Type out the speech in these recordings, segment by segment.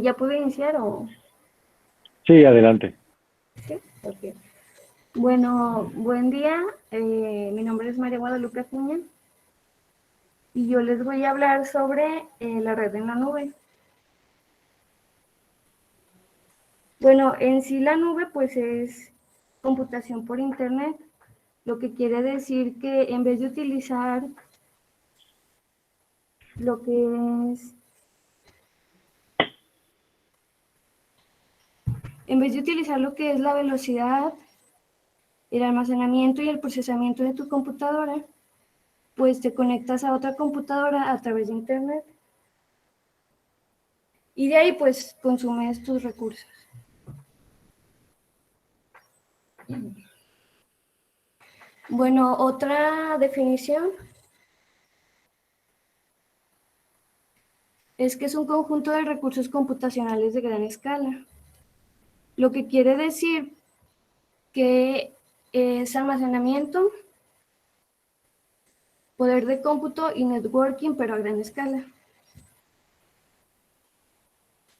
¿Ya puedo iniciar o...? Sí, adelante. Sí, ok. Bueno, buen día. Mi nombre es María Guadalupe Acuña y yo les voy a hablar sobre la red en la nube. Bueno, en sí la nube pues es computación por internet, lo que quiere decir que en vez de utilizar lo que es, la velocidad, el almacenamiento y el procesamiento de tu computadora, pues te conectas a otra computadora a través de internet y de ahí pues consumes tus recursos. Bueno, otra definición es que es un conjunto de recursos computacionales de gran escala, lo que quiere decir que es almacenamiento, poder de cómputo y networking, pero a gran escala.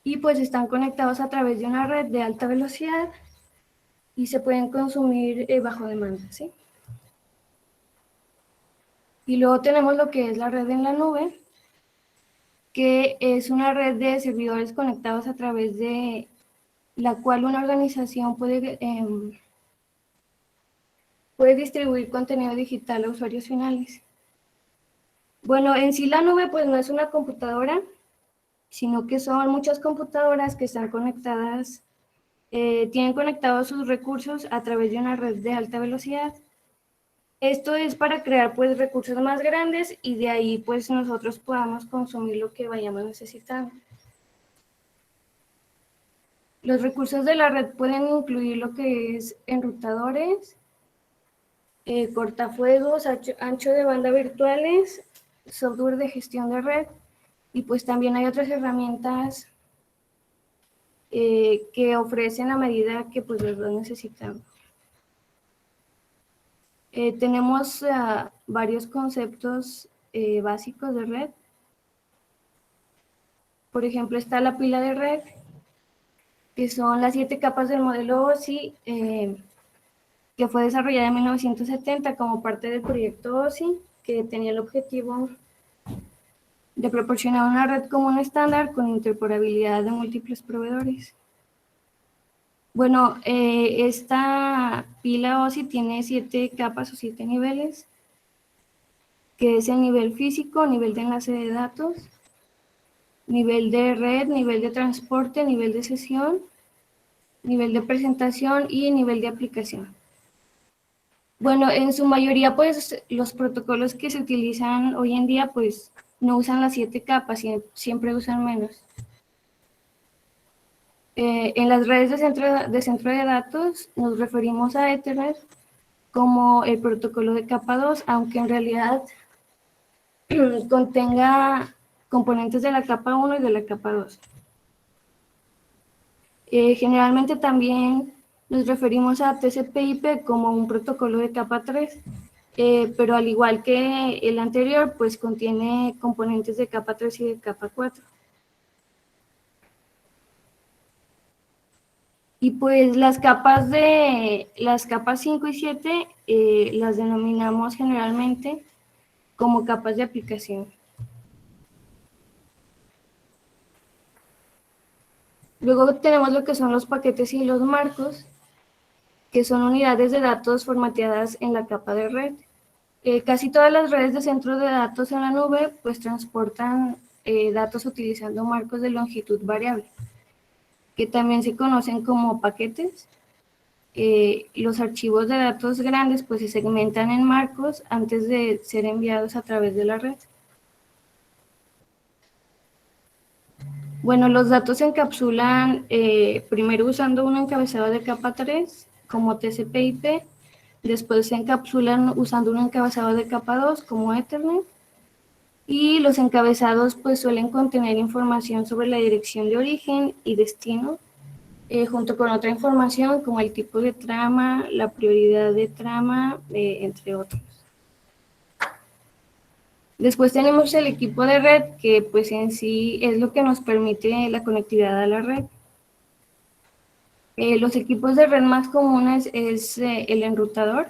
Y pues están conectados a través de una red de alta velocidad y se pueden consumir bajo demanda, ¿sí? Y luego tenemos lo que es la red en la nube, que es una red de servidores conectados a través de la cual una organización puede distribuir contenido digital a usuarios finales. Bueno, en sí la nube pues no es una computadora, sino que son muchas computadoras que están conectadas, tienen conectados sus recursos a través de una red de alta velocidad. Esto es para crear pues recursos más grandes y de ahí pues nosotros podamos consumir lo que vayamos necesitando. Los recursos de la red pueden incluir lo que es enrutadores, cortafuegos, ancho de banda virtuales, software de gestión de red y pues también hay otras herramientas que ofrecen a medida que pues los necesitamos. Tenemos varios conceptos básicos de red. Por ejemplo, está la pila de red, que son las 7 capas del modelo OSI, que fue desarrollada en 1970 como parte del proyecto OSI, que tenía el objetivo de proporcionar una red común estándar con interoperabilidad de múltiples proveedores. Bueno, esta pila OSI tiene 7 capas o 7 niveles, que es el nivel físico, nivel de enlace de datos, nivel de red, nivel de transporte, nivel de sesión, nivel de presentación y nivel de aplicación. Bueno, en su mayoría, pues, los protocolos que se utilizan hoy en día, pues, no usan las 7 capas, siempre usan menos. En las redes de centro de datos nos referimos a Ethernet como el protocolo de capa 2, aunque en realidad contenga componentes de la capa 1 y de la capa 2. Generalmente también nos referimos a TCP/IP como un protocolo de capa 3, pero al igual que el anterior, pues contiene componentes de capa 3 y de capa 4. Y pues las capas 5 y 7 las denominamos generalmente como capas de aplicación. Luego tenemos lo que son los paquetes y los marcos, que son unidades de datos formateadas en la capa de red. Casi todas las redes de centro de datos en la nube pues transportan datos utilizando marcos de longitud variable, que también se conocen como paquetes. Los archivos de datos grandes pues se segmentan en marcos antes de ser enviados a través de la red. Bueno, los datos se encapsulan primero usando un encabezado de capa 3 como TCP/IP, después se encapsulan usando un encabezado de capa 2 como Ethernet, y los encabezados pues suelen contener información sobre la dirección de origen y destino, junto con otra información como el tipo de trama, la prioridad de trama, entre otros. Después tenemos el equipo de red, que pues en sí es lo que nos permite la conectividad a la red. Los equipos de red más comunes es el enrutador,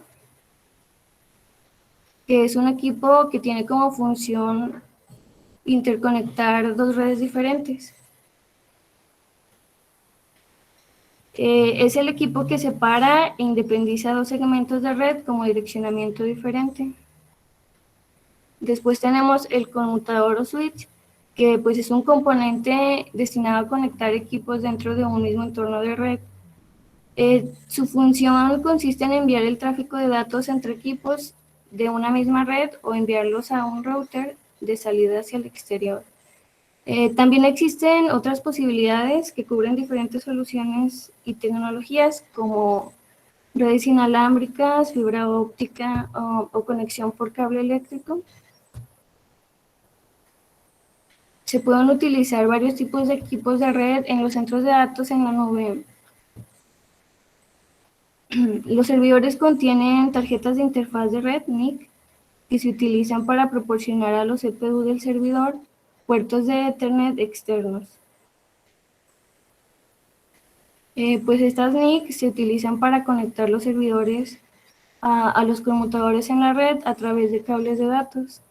que es un equipo que tiene como función interconectar dos redes diferentes. Es el equipo que separa e independiza dos segmentos de red como direccionamiento diferente. Después tenemos el conmutador o switch, que pues es un componente destinado a conectar equipos dentro de un mismo entorno de red. Su función consiste en enviar el tráfico de datos entre equipos de una misma red o enviarlos a un router de salida hacia el exterior. También existen otras posibilidades que cubren diferentes soluciones y tecnologías como redes inalámbricas, fibra óptica o conexión por cable eléctrico. Se pueden utilizar varios tipos de equipos de red en los centros de datos en la nube. Los servidores contienen tarjetas de interfaz de red, NIC, que se utilizan para proporcionar a los CPU del servidor puertos de Ethernet externos. Pues estas NIC se utilizan para conectar los servidores a los conmutadores en la red a través de cables de datos.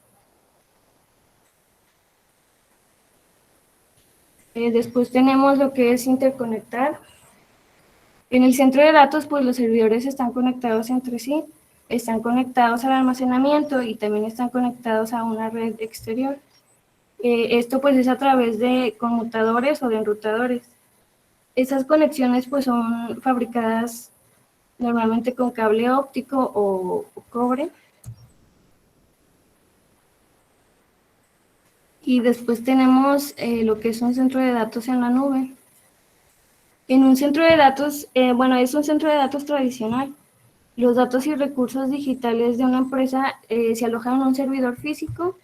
Después tenemos lo que es interconectar. En el centro de datos, pues los servidores están conectados entre sí, están conectados al almacenamiento y también están conectados a una red exterior. Esto pues es a través de conmutadores o de enrutadores. Esas conexiones pues son fabricadas normalmente con cable óptico o cobre. Y después tenemos lo que es un centro de datos en la nube. En un centro de datos, bueno, es un centro de datos tradicional. Los datos y recursos digitales de una empresa se alojan en un servidor físico,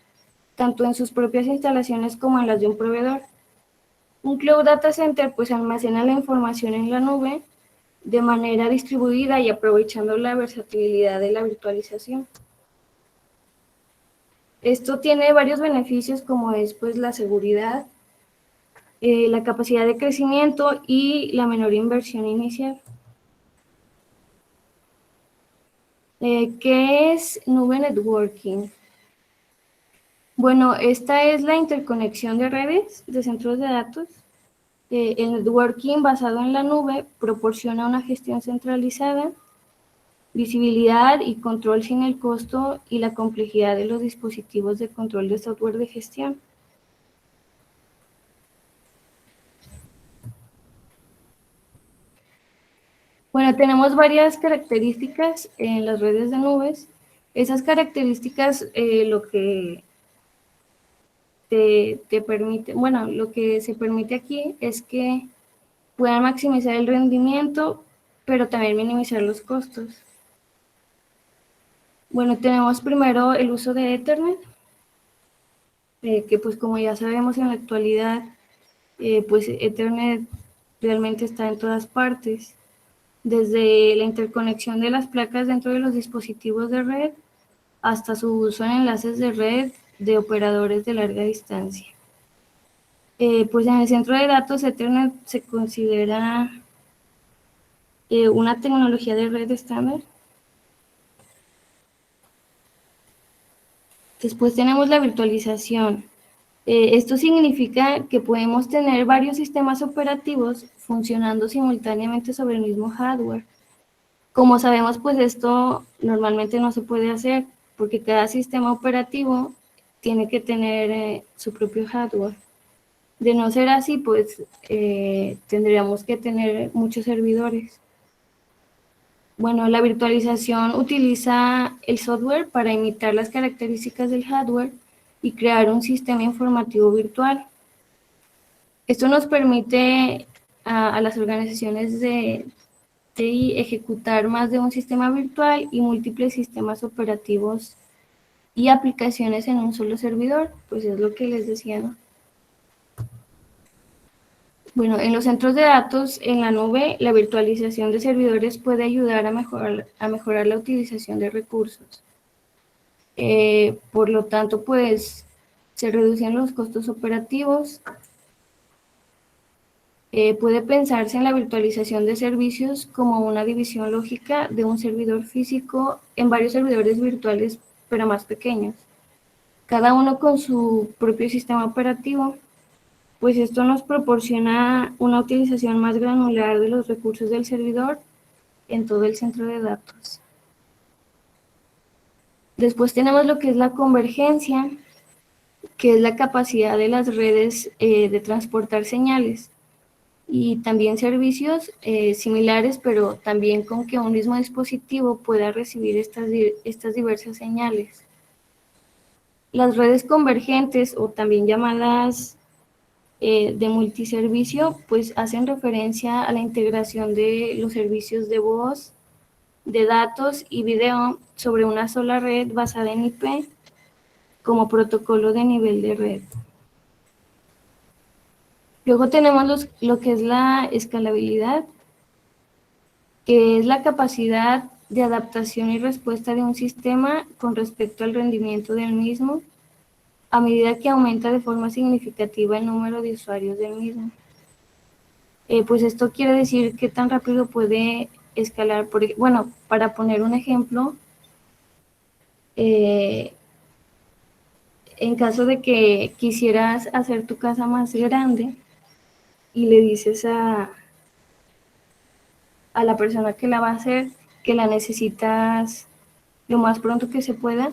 tanto en sus propias instalaciones como en las de un proveedor. Un Cloud Data Center pues almacena la información en la nube de manera distribuida y aprovechando la versatilidad de la virtualización. Esto tiene varios beneficios como es pues la seguridad, la capacidad de crecimiento y la menor inversión inicial. ¿Qué es nube networking? Bueno, esta es la interconexión de redes de centros de datos. El networking basado en la nube proporciona una gestión centralizada, visibilidad y control sin el costo y la complejidad de los dispositivos de control de software de gestión. Bueno, tenemos varias características en las redes de nubes. Esas características lo que te permite, bueno, lo que se permite aquí es que puedan maximizar el rendimiento, pero también minimizar los costos. Bueno, tenemos primero el uso de Ethernet, que pues como ya sabemos en la actualidad, pues Ethernet realmente está en todas partes, desde la interconexión de las placas dentro de los dispositivos de red hasta su uso en enlaces de red de operadores de larga distancia. Pues en el centro de datos Ethernet se considera una tecnología de red estándar. Después tenemos la virtualización. Esto significa que podemos tener varios sistemas operativos funcionando simultáneamente sobre el mismo hardware. Como sabemos, pues esto normalmente no se puede hacer porque cada sistema operativo tiene que tener su propio hardware. De no ser así, pues tendríamos que tener muchos servidores. Bueno, la virtualización utiliza el software para imitar las características del hardware y crear un sistema informativo virtual. Esto nos permite a las organizaciones de TI ejecutar más de un sistema virtual y múltiples sistemas operativos y aplicaciones en un solo servidor, pues es lo que les decía, ¿no? Bueno, en los centros de datos en la nube, la virtualización de servidores puede ayudar a mejorar la utilización de recursos. Por lo tanto, pues se reducen los costos operativos. Puede pensarse en la virtualización de servicios como una división lógica de un servidor físico en varios servidores virtuales, pero más pequeños, cada uno con su propio sistema operativo. Pues esto nos proporciona una utilización más granular de los recursos del servidor en todo el centro de datos. Después tenemos lo que es la convergencia, que es la capacidad de las redes de transportar señales y también servicios similares, pero también con que un mismo dispositivo pueda recibir estas diversas señales. Las redes convergentes, o también llamadas de multiservicio, pues hacen referencia a la integración de los servicios de voz, de datos y video sobre una sola red basada en IP como protocolo de nivel de red. Luego tenemos lo que es la escalabilidad, que es la capacidad de adaptación y respuesta de un sistema con respecto al rendimiento del mismo, a medida que aumenta de forma significativa el número de usuarios del mismo. Pues esto quiere decir qué tan rápido puede escalar. Bueno, para poner un ejemplo, en caso de que quisieras hacer tu casa más grande y le dices a la persona que la va a hacer que la necesitas lo más pronto que se pueda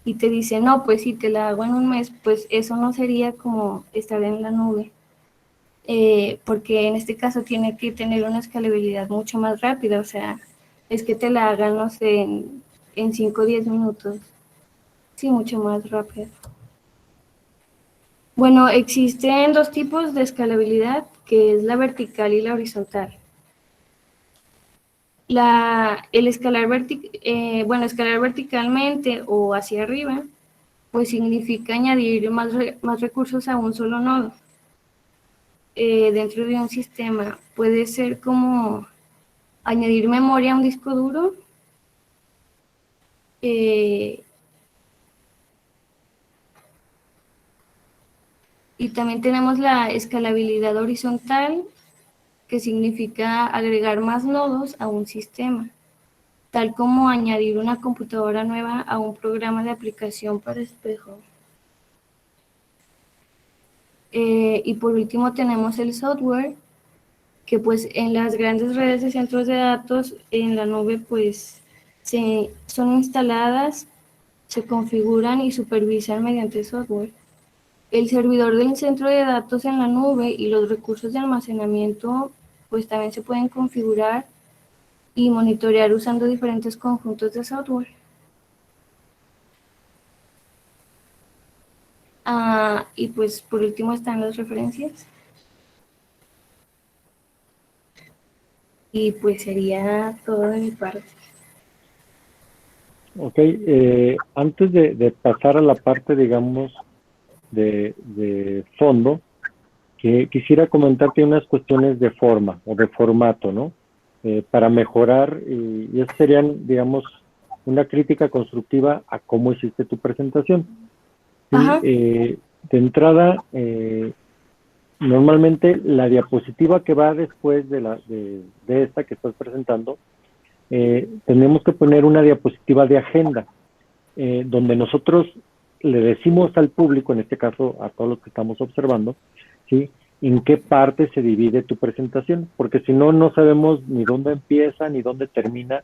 y te dice, no, pues si te la hago en un mes, pues eso no sería como estar en la nube. Porque en este caso tiene que tener una escalabilidad mucho más rápida, o sea, es que te la hagan, no sé, en 5 o 10 minutos, sí, mucho más rápido. Bueno, existen dos tipos de escalabilidad, que es la vertical y la horizontal. Escalar verticalmente o hacia arriba, pues significa añadir más recursos a un solo nodo. Dentro de un sistema puede ser como añadir memoria a un disco duro, y también tenemos la escalabilidad horizontal, que significa agregar más nodos a un sistema, tal como añadir una computadora nueva a un programa de aplicación para espejo. Y por último tenemos el software, que pues en las grandes redes de centros de datos en la nube pues son instaladas, se configuran y supervisan mediante software. El servidor del centro de datos en la nube y los recursos de almacenamiento pues también se pueden configurar y monitorear usando diferentes conjuntos de software. Y pues por último están las referencias. Y pues sería todo de mi parte. Ok, antes de pasar a la parte, digamos, de fondo, que quisiera comentarte unas cuestiones de forma o de formato, ¿no? Para mejorar, y esas serían, digamos, una crítica constructiva a cómo hiciste tu presentación. ¿Sí? De entrada, normalmente la diapositiva que va después de esta que estás presentando, tenemos que poner una diapositiva de agenda, donde nosotros le decimos al público, en este caso a todos los que estamos observando, ¿sí?, en qué parte se divide tu presentación, porque si no, no sabemos ni dónde empieza, ni dónde termina,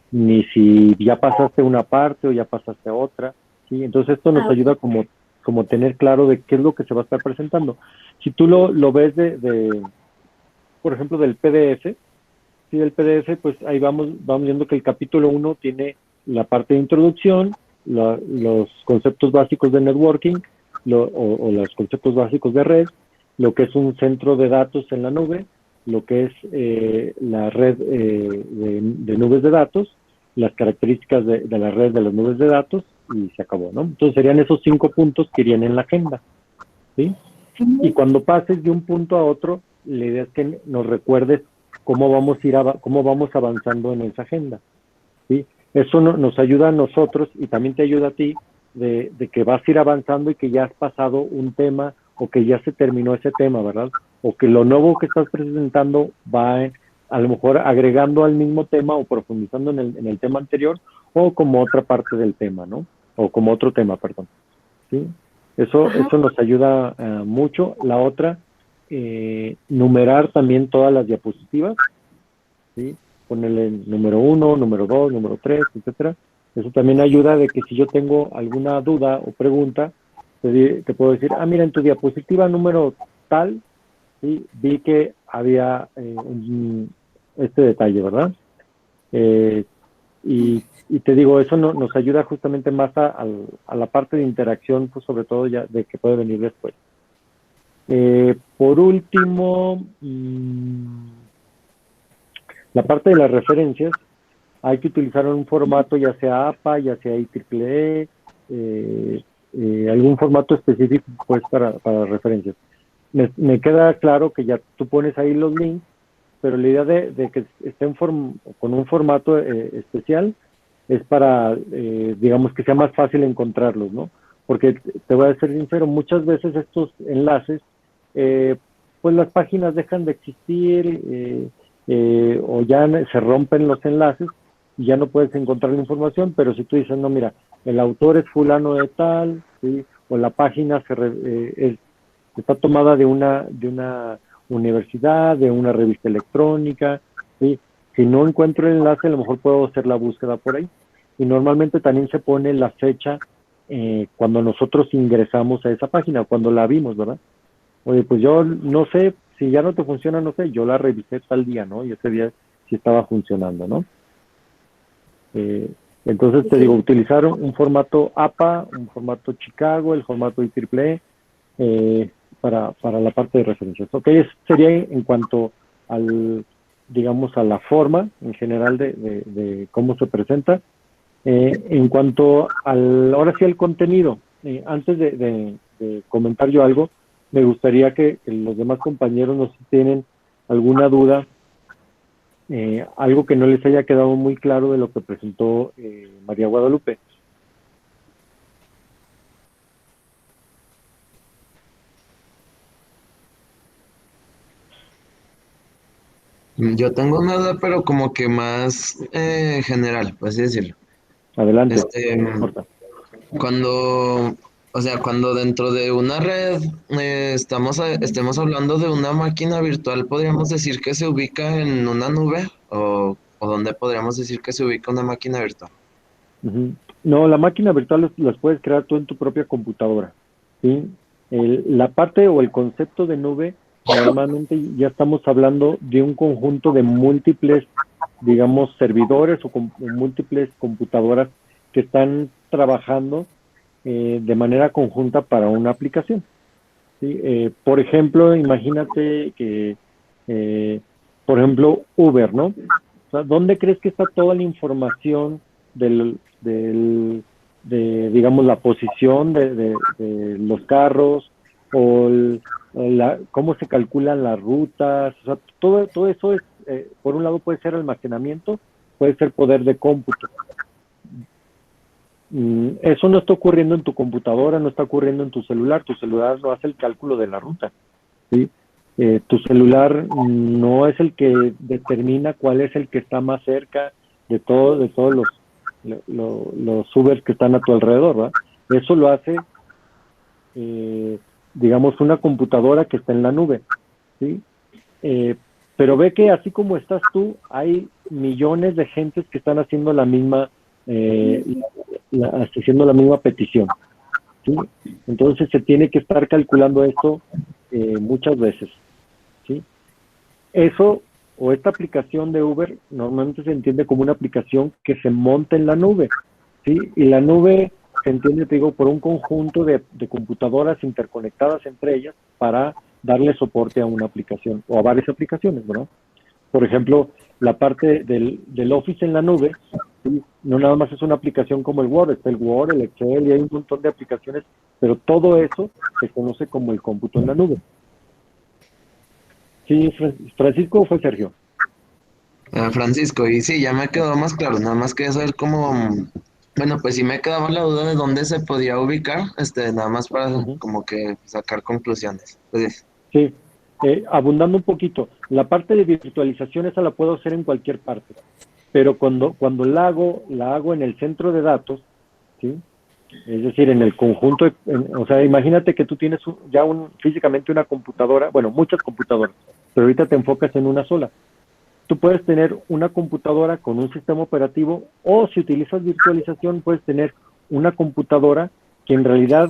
ni si ya pasaste una parte o ya pasaste a otra, ¿sí? Entonces esto nos ayuda como tener claro de qué es lo que se va a estar presentando. Si tú lo ves por ejemplo, del PDF, ¿sí? El PDF, pues ahí vamos viendo que el capítulo 1 tiene la parte de introducción, los conceptos básicos de networking, o los conceptos básicos de red, lo que es un centro de datos en la nube, lo que es la red de nubes de datos, las características de la red de las nubes de datos, y se acabó, ¿no? Entonces serían esos 5 puntos que irían en la agenda, ¿sí? Y cuando pases de un punto a otro, la idea es que nos recuerdes cómo vamos avanzando en esa agenda, ¿sí? Eso nos ayuda a nosotros y también te ayuda a ti de que vas a ir avanzando y que ya has pasado un tema o que ya se terminó ese tema, ¿verdad? O que lo nuevo que estás presentando va a lo mejor agregando al mismo tema o profundizando en el tema anterior o como otra parte del tema, ¿no? O como otro tema, perdón. ¿Sí? Ajá. Eso nos ayuda mucho. La otra, numerar también todas las diapositivas, ¿sí? Ponerle número 1, número 2, número 3, etcétera. Eso también ayuda de que si yo tengo alguna duda o pregunta, te puedo decir, mira, en tu diapositiva número tal, ¿sí? Vi que había este detalle, ¿verdad? Eh, y te digo, eso nos ayuda justamente más a la parte de interacción, pues sobre todo ya de que puede venir después. Por último, la parte de las referencias, hay que utilizar un formato ya sea APA, ya sea IEEE, algún formato específico pues para referencias. Me queda claro que ya tú pones ahí los links, pero la idea de que estén con un formato especial es para, digamos, que sea más fácil encontrarlos, ¿no? Porque te voy a ser sincero, muchas veces estos enlaces, pues las páginas dejan de existir o ya se rompen los enlaces y ya no puedes encontrar la información, pero si tú dices, no, mira, el autor es fulano de tal, ¿sí? O la página está tomada de una universidad, de una revista electrónica, ¿sí? Si no encuentro el enlace, a lo mejor puedo hacer la búsqueda por ahí. Y normalmente también se pone la fecha cuando nosotros ingresamos a esa página, cuando la vimos, ¿verdad? Oye, pues yo no sé, si ya no te funciona, no sé, yo la revisé tal día, ¿no? Y ese día sí estaba funcionando, ¿no? Eh, entonces te digo, Ok. utilizar un formato APA, un formato Chicago, el formato IEEE, para la parte de referencias. Ok, eso sería en cuanto al, digamos, a la forma en general de cómo se presenta. En cuanto ahora sí al contenido, antes de comentar yo algo, me gustaría que los demás compañeros nos tienen alguna duda, algo que no les haya quedado muy claro de lo que presentó María Guadalupe. Yo tengo una duda, pero como que más general, por así decirlo. Adelante, Este, no importa. cuando, o sea, cuando dentro de una red estemos hablando de una máquina virtual, ¿podríamos decir que se ubica en una nube? ¿O dónde podríamos decir que se ubica una máquina virtual? Ujú. No, la máquina virtual las puedes crear tú en tu propia computadora, ¿sí? La parte o el concepto de nube, normalmente ya estamos hablando de un conjunto de múltiples, digamos, servidores o múltiples computadoras que están trabajando de manera conjunta para una aplicación, ¿sí? Por ejemplo, imagínate que, eh, por ejemplo, Uber, ¿no? O sea, ¿dónde crees que está toda la información digamos, la posición de los carros o cómo se calculan las rutas? O sea, todo eso es, por un lado puede ser almacenamiento, puede ser poder de cómputo. Eso no está ocurriendo en tu computadora, no está ocurriendo en tu celular no hace el cálculo de la ruta, ¿sí? Tu celular no es el que determina cuál es el que está más cerca de todos los Ubers que están a tu alrededor, ¿verdad? Eso lo hace, eh, digamos, una computadora que está en la nube, ¿sí? Eh, pero ve que así como estás tú, hay millones de gentes que están haciendo la misma, eh, haciendo la misma petición, ¿sí? Entonces se tiene que estar calculando esto muchas veces, ¿sí? Eso o esta aplicación de Uber normalmente se entiende como una aplicación que se monta en la nube, ¿sí? Y la nube se entiende, te digo, por un conjunto de computadoras interconectadas entre ellas para darle soporte a una aplicación o a varias aplicaciones, ¿verdad? Por ejemplo, la parte del Office en la nube, ¿sí? No nada más es una aplicación como el Word, está el Word, el Excel y hay un montón de aplicaciones, pero todo eso se conoce como el cómputo en la nube. Sí, Francisco, fue Sergio. Francisco, y sí, ya me quedó más claro, nada más quería saber cómo, Bueno, pues sí me quedaba la duda de dónde se podía ubicar, nada más para Ujú. como que sacar conclusiones. Pues, Sí, abundando un poquito, la parte de virtualización esa la puedo hacer en cualquier parte, pero cuando la hago en el centro de datos, ¿sí? Es decir, en el conjunto, o sea, imagínate que tú tienes físicamente una computadora, bueno, muchas computadoras, pero ahorita te enfocas en una sola. Tú puedes tener una computadora con un sistema operativo o si utilizas virtualización puedes tener una computadora que en realidad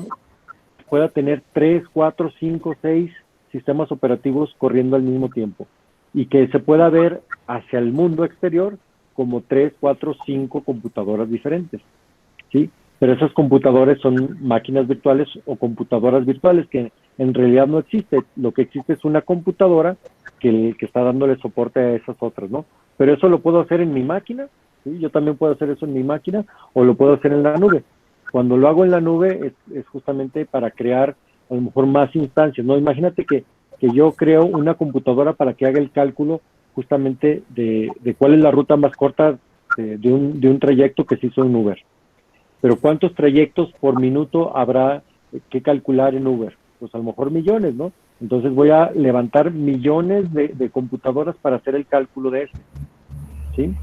pueda tener 3, 4, 5, 6 sistemas operativos corriendo al mismo tiempo y que se pueda ver hacia el mundo exterior como 3, 4, 5 computadoras diferentes, ¿sí? Pero esos computadores son máquinas virtuales o computadoras virtuales que en realidad no existe. Lo que existe es una computadora que está dándole soporte a esas otras, ¿no? Pero eso lo puedo hacer en mi máquina, ¿sí? Yo también puedo hacer eso en mi máquina o lo puedo hacer en la nube. Cuando lo hago en la nube es justamente para crear a lo mejor más instancias, ¿no? Imagínate que yo creo una computadora para que haga el cálculo justamente de cuál es la ruta más corta de un trayecto que se hizo en Uber. Pero ¿cuántos trayectos por minuto habrá que calcular en Uber? Pues a lo mejor millones, ¿no? Entonces voy a levantar millones de computadoras para hacer el cálculo de esto, ¿sí?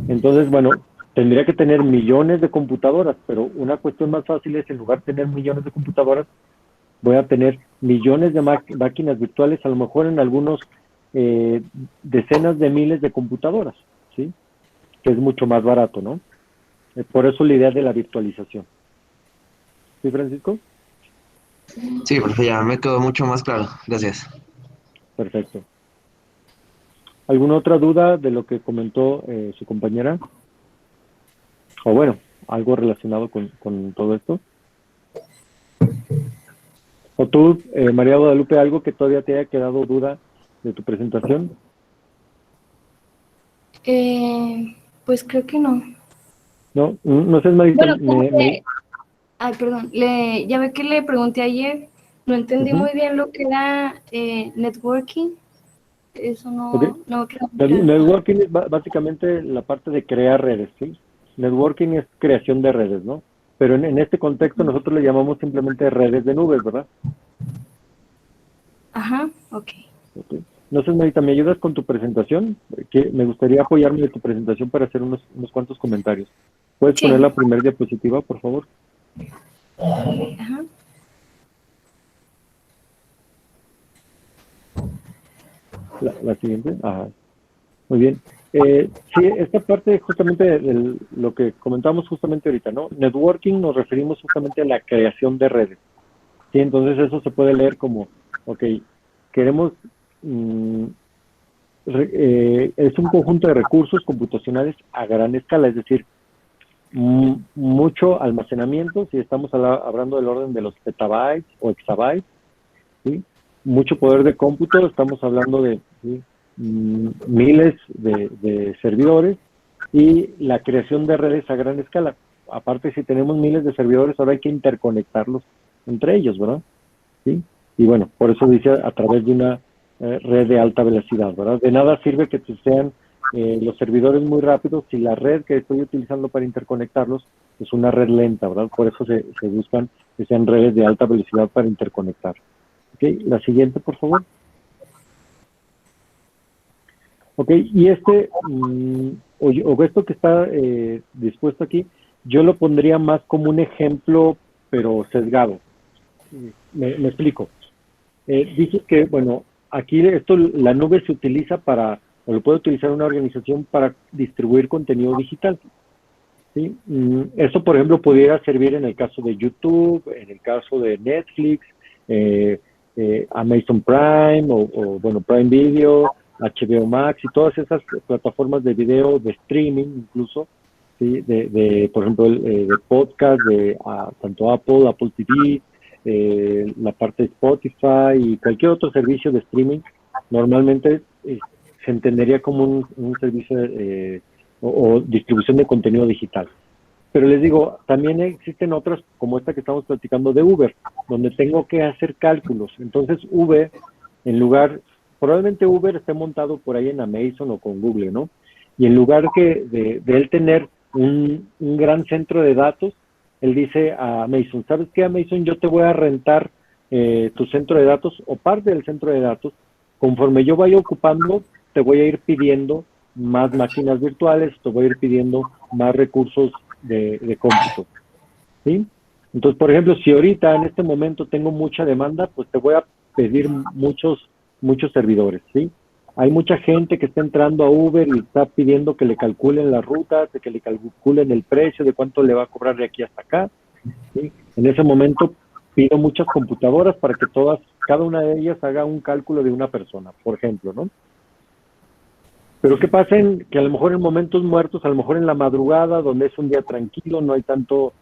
Entonces, bueno, tendría que tener millones de computadoras, pero una cuestión más fácil es, en lugar de tener millones de computadoras, voy a tener millones de máquinas virtuales, a lo mejor en algunos decenas de miles de computadoras, ¿sí? Que es mucho más barato, ¿no? Por eso la idea de la virtualización. ¿Sí, Francisco? sí, profe, ya me quedó mucho más claro. Gracias. Perfecto. ¿Alguna otra duda de lo que comentó su compañera? O bueno, algo relacionado con todo esto. ¿O tú, María Guadalupe, algo que todavía te haya quedado duda de tu presentación? Pues creo que no. No, no sé, Marita, Bueno, ay, perdón, ya ve que le pregunté ayer, no entendí uh-huh. muy bien lo que era networking, eso Okay. no me quedó muy claro. Networking es básicamente la parte de crear redes, ¿sí? Networking es creación de redes, ¿no? Pero en este contexto nosotros le llamamos simplemente redes de nubes, ¿verdad? Ajá, ok. Okay. No sé, Marita, ¿me ayudas con tu presentación? Que me gustaría apoyarme de tu presentación para hacer unos cuantos comentarios. ¿Puedes poner Sí, la primera diapositiva, por favor? ajá. La siguiente. Ajá. Muy bien. Sí, esta parte justamente de lo que comentamos justamente ahorita, ¿no? Networking nos referimos justamente a la creación de redes. Sí, entonces eso se puede leer como, ok, queremos, mm, es un conjunto de recursos computacionales a gran escala, es decir, mucho almacenamiento, si estamos hablando del orden de los petabytes o exabytes, ¿sí? Mucho poder de cómputo, estamos hablando de, ¿sí? Miles de servidores y la creación de redes a gran escala. Aparte, si tenemos miles de servidores, ahora hay que interconectarlos entre ellos, ¿verdad? ¿Sí? Y bueno, por eso dice a través de una red de alta velocidad, ¿verdad? De nada sirve que sean los servidores muy rápidos si la red que estoy utilizando para interconectarlos es una red lenta, ¿verdad? Por eso se buscan que sean redes de alta velocidad para interconectar. ¿Ok? La siguiente, por favor. Ok, y o esto que está dispuesto aquí, yo lo pondría más como un ejemplo, pero sesgado. Me explico. Dices que, bueno, aquí la nube se utiliza o lo puede utilizar una organización para distribuir contenido digital, ¿sí? Eso, por ejemplo, pudiera servir en el caso de YouTube, en el caso de Netflix, Amazon Prime, bueno, Prime Video, HBO Max y todas esas plataformas de video, de streaming incluso, ¿sí? Por ejemplo, de podcast, tanto Apple TV, la parte de Spotify y cualquier otro servicio de streaming, normalmente se entendería como un servicio o distribución de contenido digital. Pero les digo, también existen otras, como esta que estamos platicando de Uber, donde tengo que hacer cálculos. Entonces, probablemente Uber esté montado por ahí en Amazon o con Google, ¿no? Y en lugar de él tener un gran centro de datos, él dice a Amazon, ¿sabes qué, Amazon? Yo te voy a rentar tu centro de datos o parte del centro de datos. Conforme yo vaya ocupando, te voy a ir pidiendo más máquinas virtuales, te voy a ir pidiendo más recursos de cómputo, ¿sí? Entonces, por ejemplo, si ahorita en este momento tengo mucha demanda, pues te voy a pedir muchos servidores, ¿sí? Hay mucha gente que está entrando a Uber y está pidiendo que le calculen las rutas, de que le calculen el precio, de cuánto le va a cobrar de aquí hasta acá, ¿sí? En ese momento pido muchas computadoras para que cada una de ellas haga un cálculo de una persona, por ejemplo, ¿no? Pero ¿qué pasa que a lo mejor en momentos muertos, a lo mejor en la madrugada, donde es un día tranquilo, no hay tanto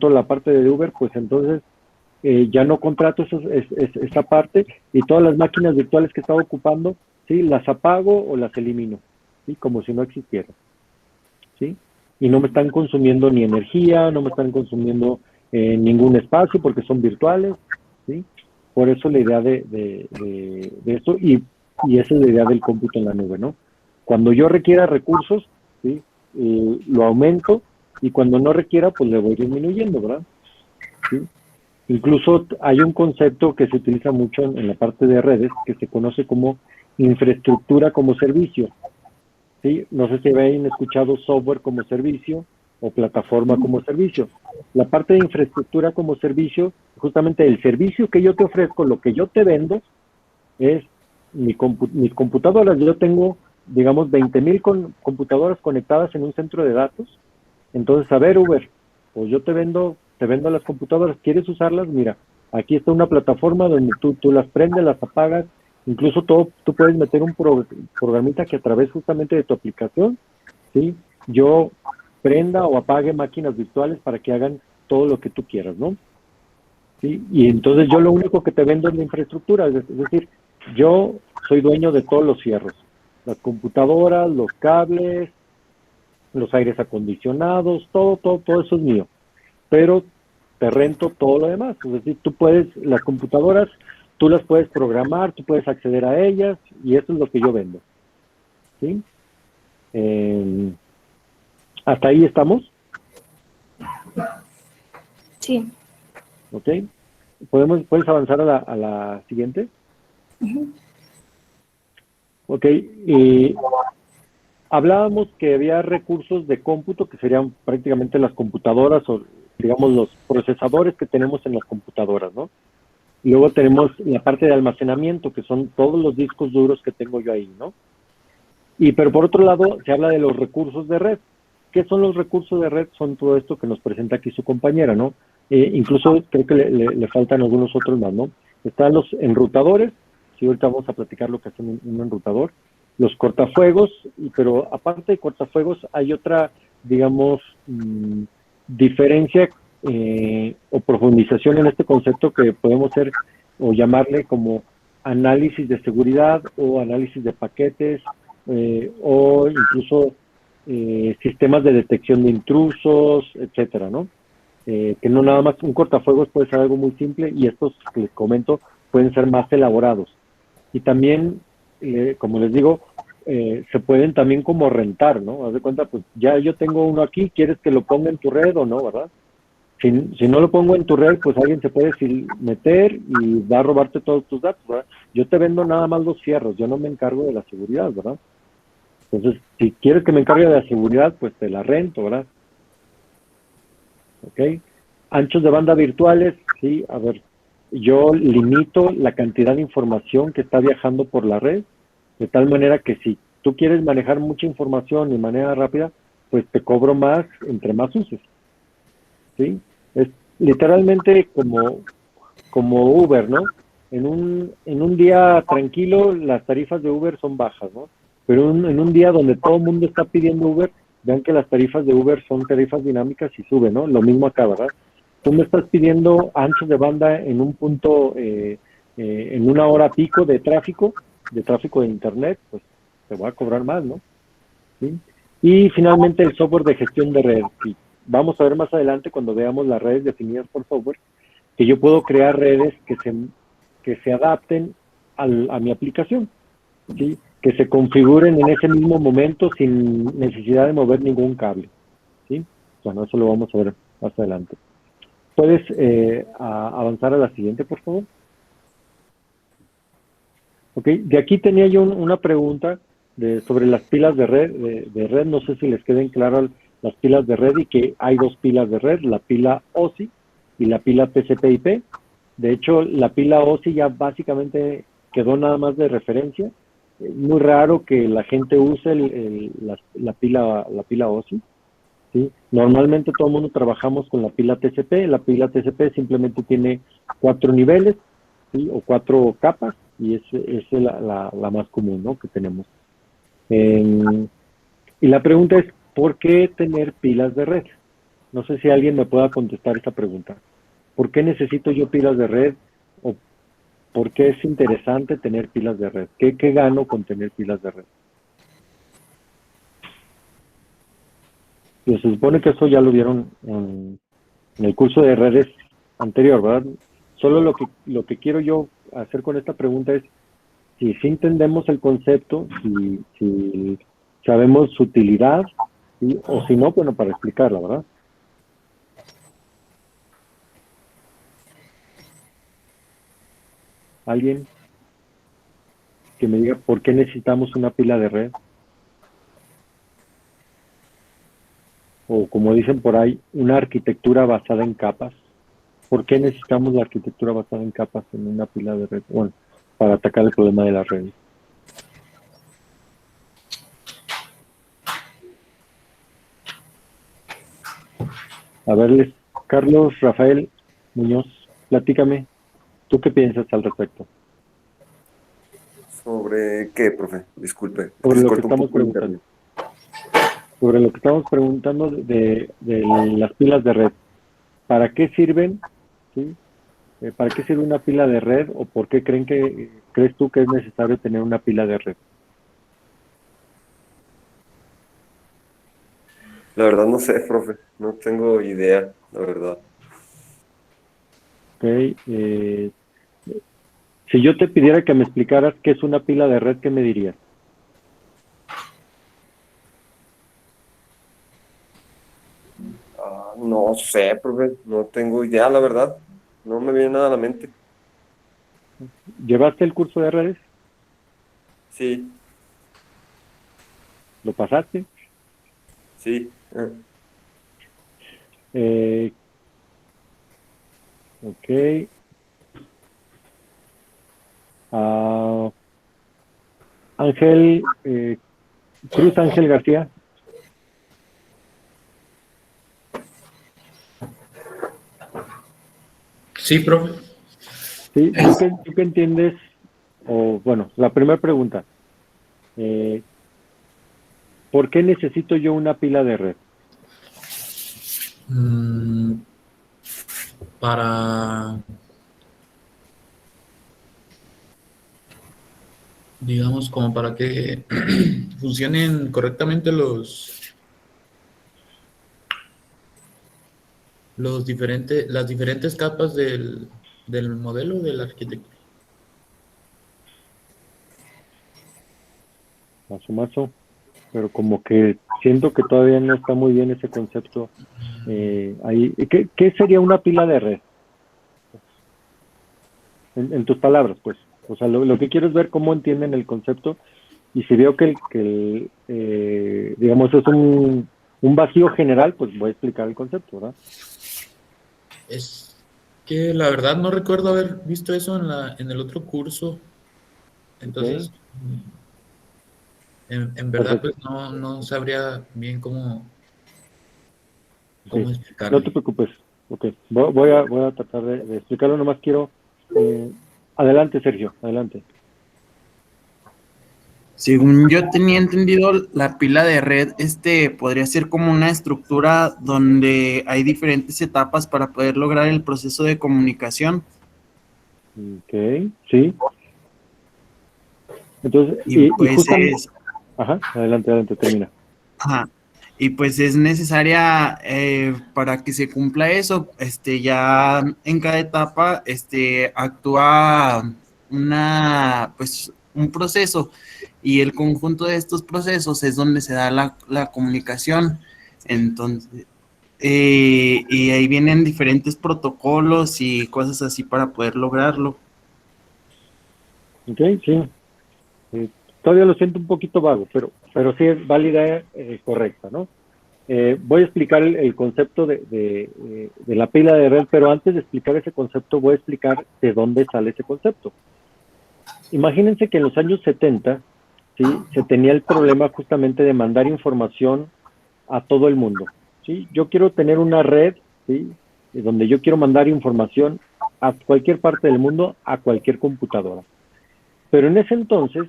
la parte de Uber, pues entonces ya no contrato esa parte y todas las máquinas virtuales que estaba ocupando, ¿sí? Las apago o las elimino, ¿sí? Como si no existieran, ¿sí? Y no me están consumiendo ni energía, no me están consumiendo ningún espacio porque son virtuales, ¿sí? Por eso la idea de esto y esa es la idea del cómputo en la nube, ¿no? Cuando yo requiera recursos, ¿sí? Lo aumento y cuando no requiera, pues le voy disminuyendo, ¿verdad? ¿Sí? Incluso hay un concepto que se utiliza mucho en la parte de redes que se conoce como infraestructura como servicio, ¿sí? No sé si habéis escuchado software como servicio o plataforma como servicio. La parte de infraestructura como servicio, justamente el servicio que yo te ofrezco, lo que yo te vendo, es mis computadoras. Yo tengo, digamos, 20,000 computadoras conectadas en un centro de datos. Entonces, a ver, Uber, pues yo te vendo las computadoras. ¿Quieres usarlas? Mira, aquí está una plataforma donde tú las prendes, las apagas. Incluso tú puedes meter un programita que a través justamente de tu aplicación, ¿sí? Yo prenda o apague máquinas virtuales para que hagan todo lo que tú quieras, ¿no? ¿Sí? Y entonces yo lo único que te vendo es la infraestructura, es decir, yo soy dueño de todos los fierros, las computadoras, los cables, los aires acondicionados, todo eso es mío, pero te rento todo lo demás, es decir, las computadoras, tú las puedes programar, tú puedes acceder a ellas y eso es lo que yo vendo, ¿sí? ¿Hasta ahí estamos? Sí. ¿Ok? ¿Puedes avanzar a la siguiente? Ok, hablábamos que había recursos de cómputo que serían prácticamente las computadoras o, digamos, los procesadores que tenemos en las computadoras, ¿no? Y luego tenemos la parte de almacenamiento, que son todos los discos duros que tengo yo ahí, ¿no? Pero por otro lado, se habla de los recursos de red. ¿Qué son los recursos de red? Son todo esto que nos presenta aquí su compañera, ¿no? Incluso creo que le faltan algunos otros más, ¿no? Están los enrutadores, sí, ahorita vamos a platicar lo que hace un enrutador, los cortafuegos, pero aparte de cortafuegos hay otra, digamos, diferencia o profundización en este concepto que podemos hacer o llamarle como análisis de seguridad o análisis de paquetes o incluso sistemas de detección de intrusos, etcétera, ¿no? Que no nada más un cortafuegos puede ser algo muy simple y estos que les comento pueden ser más elaborados. Y también, como les digo, se pueden también como rentar, ¿no? Haz de cuenta, pues ya yo tengo uno aquí, ¿quieres que lo ponga en tu red o no, verdad? Si no lo pongo en tu red, pues alguien se puede meter y va a robarte todos tus datos, ¿verdad? Yo te vendo nada más los fierros, yo no me encargo de la seguridad, ¿verdad? Entonces, si quieres que me encargue de la seguridad, pues te la rento, ¿verdad? ¿Ok? Anchos de banda virtuales, sí, a ver, yo limito la cantidad de información que está viajando por la red, de tal manera que si tú quieres manejar mucha información de manera rápida, pues te cobro más entre más uses, ¿sí? Es literalmente como Uber, ¿no? En un día tranquilo, las tarifas de Uber son bajas, ¿no? Pero en un día donde todo el mundo está pidiendo Uber, vean que las tarifas de Uber son tarifas dinámicas y suben, ¿no? Lo mismo acá, ¿verdad? Tú me estás pidiendo anchos de banda en un punto, en una hora pico de tráfico de internet, pues te voy a cobrar más, ¿no? ¿Sí? Y finalmente el software de gestión de red. Sí. Vamos a ver más adelante cuando veamos las redes definidas por software, que yo puedo crear redes que se adapten a mi aplicación, ¿sí? Que se configuren en ese mismo momento sin necesidad de mover ningún cable, ¿sí? Bueno, eso lo vamos a ver más adelante. ¿Puedes avanzar a la siguiente, por favor? Ok, de aquí tenía yo una pregunta sobre las pilas de red, no sé si les queden claras las pilas de red y que hay dos pilas de red, la pila OSI y la pila TCP/IP. De hecho, la pila OSI ya básicamente quedó nada más de referencia. Es muy raro que la gente use la pila OSI. ¿Sí? Normalmente todo el mundo trabajamos con la pila TCP. La pila TCP simplemente tiene 4 niveles, ¿sí? O 4 capas, y es la más común, ¿no? Que tenemos. Y la pregunta es, ¿por qué tener pilas de red? No sé si alguien me pueda contestar esta pregunta. ¿Por qué necesito yo pilas de red? ¿O por qué es interesante tener pilas de red? ¿Qué gano con tener pilas de red? Pues se supone que eso ya lo vieron en el curso de redes anterior, ¿verdad? Solo lo que quiero yo hacer con esta pregunta es si entendemos el concepto, si sabemos su utilidad, ¿sí? O si no, bueno, para explicarla, ¿verdad? ¿Alguien que me diga por qué necesitamos una pila de red? O como dicen por ahí, una arquitectura basada en capas. ¿Por qué necesitamos la arquitectura basada en capas en una pila de red? Bueno, para atacar el problema de las redes. A verles, Carlos Rafael Muñoz, platícame, ¿tú qué piensas al respecto? ¿Sobre qué, profe? Disculpe, es que Sobre se lo que corta un estamos poco el preguntando. internet. Sobre lo que estamos preguntando de las pilas de red. ¿Para qué sirven? ¿Sí? ¿Para qué sirve una pila de red? ¿O por qué crees tú que es necesario tener una pila de red? La verdad no sé, profe, no tengo idea, la verdad. Ok, si yo te pidiera que me explicaras qué es una pila de red, ¿qué me dirías? No sé, profe, no tengo idea, la verdad. No me viene nada a la mente. ¿Llevaste el curso de redes? Sí, ¿Lo pasaste? sí. Eh, ok. Ah, Ángel, Cruz Ángel García. Sí, profe. Sí, ¿tú qué entiendes? O bueno, la primera pregunta. Eh, ¿Por qué necesito yo una pila de red? Mm, para, digamos, como para que funcionen correctamente las diferentes capas del modelo de la arquitectura. Mazo, pero como que siento que todavía no está muy bien ese concepto ahí. ¿Qué sería una pila de red? En tus palabras, pues. O sea, lo que quiero es ver cómo entienden el concepto y si veo digamos, es un vacío general, pues voy a explicar el concepto, ¿verdad? Es que la verdad no recuerdo haber visto eso en el otro curso. Ok, Entonces, en verdad, perfecto. pues no sabría bien cómo Sí, no te explicarle. preocupes. Ok, voy a tratar de explicarlo, nomás quiero... adelante, Sergio, adelante. Según yo tenía entendido, la pila de red, podría ser como una estructura donde hay diferentes etapas para poder lograr el proceso de comunicación. Ok, sí. Entonces, Y y pues justamente... Ajá, adelante, termina. ajá, y pues es necesaria para que se cumpla eso, ya en cada etapa, actúa pues, un proceso y el conjunto de estos procesos es donde se da la comunicación. Entonces, y ahí vienen diferentes protocolos y cosas así para poder lograrlo. Ok, sí. Todavía lo siento un poquito vago, pero sí es válida, correcta, ¿no? Voy a explicar el concepto de la pila de red, pero antes de explicar ese concepto, voy a explicar de dónde sale ese concepto. Imagínense que en los años 70, ¿sí? Se tenía el problema justamente de mandar información a todo el mundo, ¿sí? Yo quiero tener una red, ¿sí? Donde yo quiero mandar información a cualquier parte del mundo, a cualquier computadora. Pero en ese entonces,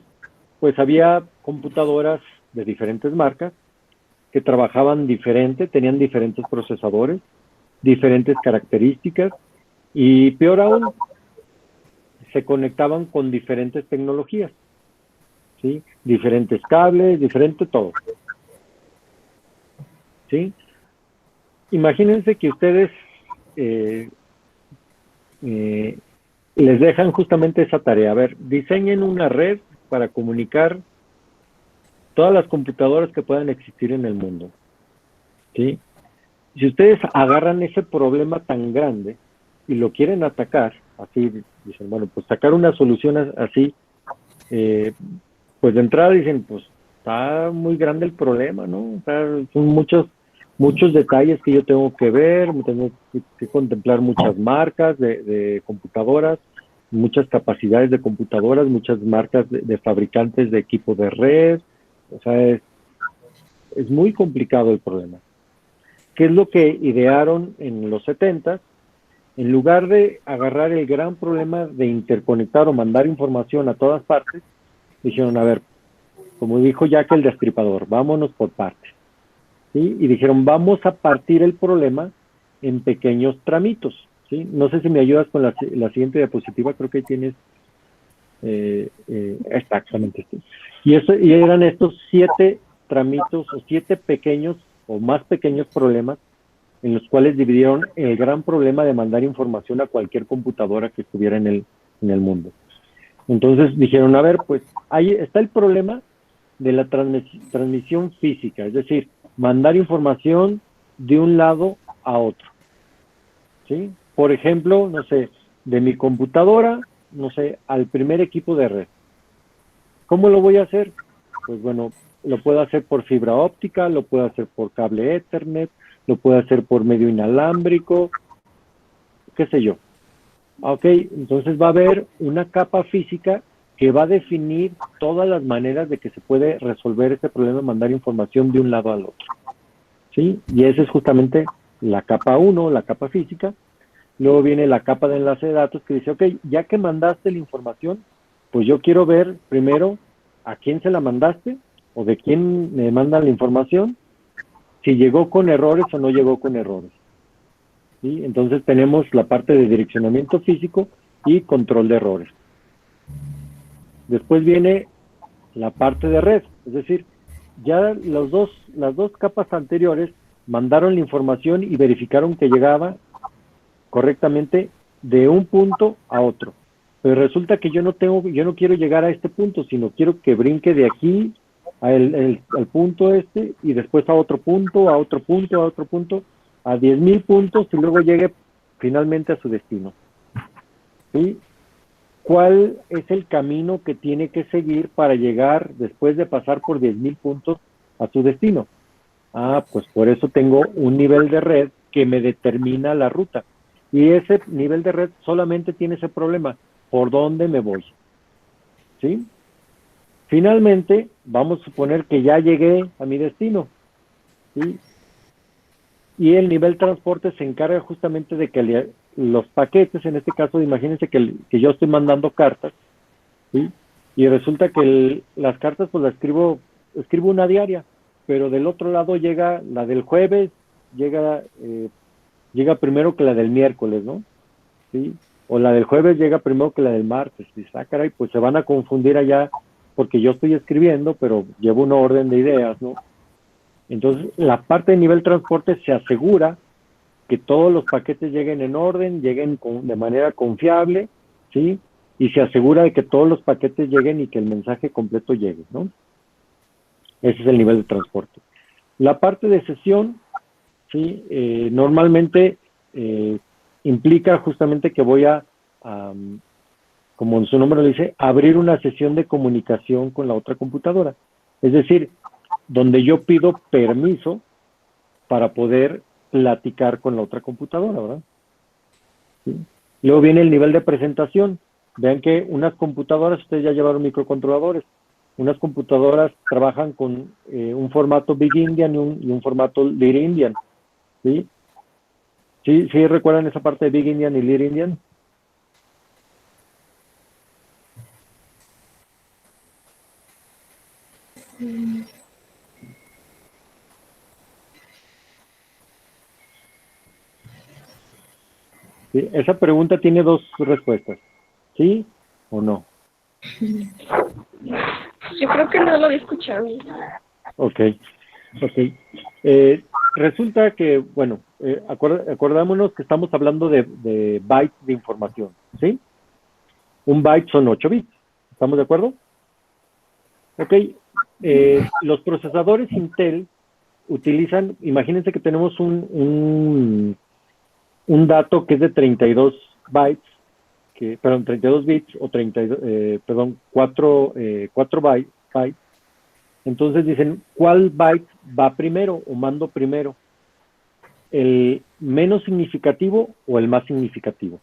pues había computadoras de diferentes marcas que trabajaban diferente, tenían diferentes procesadores, diferentes características y peor aún, se conectaban con diferentes tecnologías, ¿sí? Diferentes cables, diferente todo, ¿sí? Imagínense que ustedes les dejan justamente esa tarea. A ver, diseñen una red para comunicar todas las computadoras que puedan existir en el mundo, ¿sí? Si ustedes agarran ese problema tan grande y lo quieren atacar, así dicen, bueno, pues sacar una solución así, pues de entrada dicen, pues está muy grande el problema, ¿no? O sea, son muchos detalles que yo tengo que ver, tengo que contemplar muchas marcas de computadoras, muchas capacidades de computadoras, muchas marcas de fabricantes de equipo de red. O sea, es muy complicado el problema. ¿Qué es lo que idearon en los 70? En lugar de agarrar el gran problema de interconectar o mandar información a todas partes, dijeron, a ver, como dijo Jack el Destripador, vámonos por partes, ¿sí? Y dijeron, vamos a partir el problema en pequeños tramitos, ¿sí? No sé si me ayudas con la siguiente diapositiva, creo que ahí tienes exactamente esto. Y eran estos 7 tramitos o 7 pequeños o más pequeños problemas en los cuales dividieron el gran problema de mandar información a cualquier computadora que estuviera en el mundo. Entonces dijeron, a ver, pues ahí está el problema de la transmisión física, es decir, mandar información de un lado a otro, ¿sí? Por ejemplo, no sé, de mi computadora, no sé, al primer equipo de red. ¿Cómo lo voy a hacer? Pues bueno, lo puedo hacer por fibra óptica, lo puedo hacer por cable Ethernet, lo puedo hacer por medio inalámbrico, qué sé yo. Ok, entonces va a haber una capa física que va a definir todas las maneras de que se puede resolver este problema de mandar información de un lado al otro, ¿sí? Y esa es justamente la capa 1, la capa física. Luego viene la capa de enlace de datos que dice, ok, ya que mandaste la información, pues yo quiero ver primero a quién se la mandaste o de quién me mandan la información, si llegó con errores o no llegó con errores, ¿sí? Entonces tenemos la parte de direccionamiento físico y control de errores. Después viene la parte de red, es decir, ya las dos capas anteriores mandaron la información y verificaron que llegaba correctamente de un punto a otro. Pero resulta que yo no quiero llegar a este punto, sino quiero que brinque de aquí al punto este y después a otro punto, a otro punto, a otro punto, a 10,000 puntos y luego llegue finalmente a su destino, ¿sí? ¿Cuál es el camino que tiene que seguir para llegar después de pasar por 10,000 puntos a su destino? Ah, pues por eso tengo un nivel de red que me determina la ruta. Y ese nivel de red solamente tiene ese problema, ¿por dónde me voy? ¿Sí? Finalmente, vamos a suponer que ya llegué a mi destino, ¿sí? Y el nivel transporte se encarga justamente de que los paquetes, en este caso, imagínense que yo estoy mandando cartas, ¿sí? Y resulta que las cartas pues las escribo una diaria, pero del otro lado llega la del jueves, llega primero que la del miércoles, ¿no? ¿Sí? O la del jueves llega primero que la del martes. Y caray, pues se van a confundir allá porque yo estoy escribiendo, pero llevo un orden de ideas, ¿no? Entonces, la parte de nivel transporte se asegura que todos los paquetes lleguen en orden, lleguen de manera confiable, ¿sí? Y se asegura de que todos los paquetes lleguen y que el mensaje completo llegue, ¿no? Ese es el nivel de transporte. La parte de sesión ¿sí? Normalmente implica justamente que voy a, como su nombre lo dice, abrir una sesión de comunicación con la otra computadora. Es decir, donde yo pido permiso para poder platicar con la otra computadora, ¿verdad? ¿Sí? Luego viene el nivel de presentación. Vean que unas computadoras, ustedes ya llevaron microcontroladores, unas computadoras trabajan con un formato Big Indian y un formato Little Indian, ¿sí? ¿Sí recuerdan esa parte de Big Indian y Little Indian? ¿Sí? Esa pregunta tiene dos respuestas, ¿sí o no? Yo creo que no lo había escuchado. Ok. Resulta que, bueno, acordámonos que estamos hablando de bytes de información, ¿sí? Un byte son 8 bits, ¿estamos de acuerdo? Ok. Los procesadores Intel utilizan, imagínense que tenemos un dato que es de 32 bytes, perdón, 32 bits o 4 bytes. Entonces dicen, ¿cuál byte va primero o mando primero? ¿El menos significativo o el más significativo?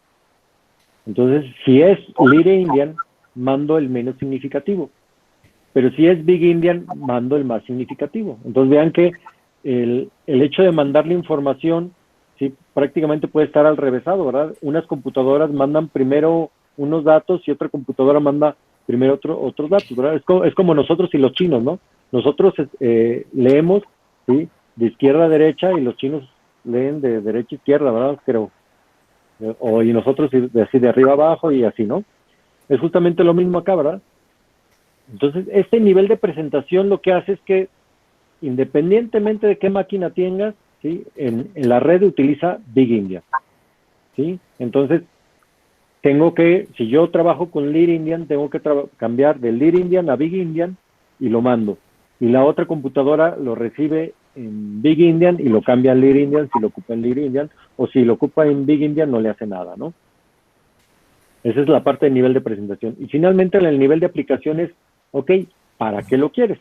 Entonces, si es Little Indian, mando el menos significativo. Pero si es Big Indian, mando el más significativo. Entonces vean que el hecho de mandar la información, sí, prácticamente puede estar al revésado, ¿verdad? Unas computadoras mandan primero unos datos y otra computadora manda primero otros datos, ¿verdad? Es como nosotros y los chinos, ¿no? Nosotros leemos, ¿sí? De izquierda a derecha y los chinos leen de derecha a izquierda, ¿verdad? Pero, y nosotros así de arriba a abajo y así, ¿no? Es justamente lo mismo acá, ¿verdad? Entonces, este nivel de presentación lo que hace es que, independientemente de qué máquina tengas, ¿sí? En la red utiliza Big Indian, ¿sí? Entonces, si yo trabajo con Little Indian, tengo que cambiar de Little Indian a Big Indian y lo mando. Y la otra computadora lo recibe en Big Indian y lo cambia a Little Indian si lo ocupa en Little Indian, o si lo ocupa en Big Indian no le hace nada, ¿no? Esa es la parte del nivel de presentación. Y finalmente, en el nivel de aplicaciones, ok, ¿para qué lo quieres?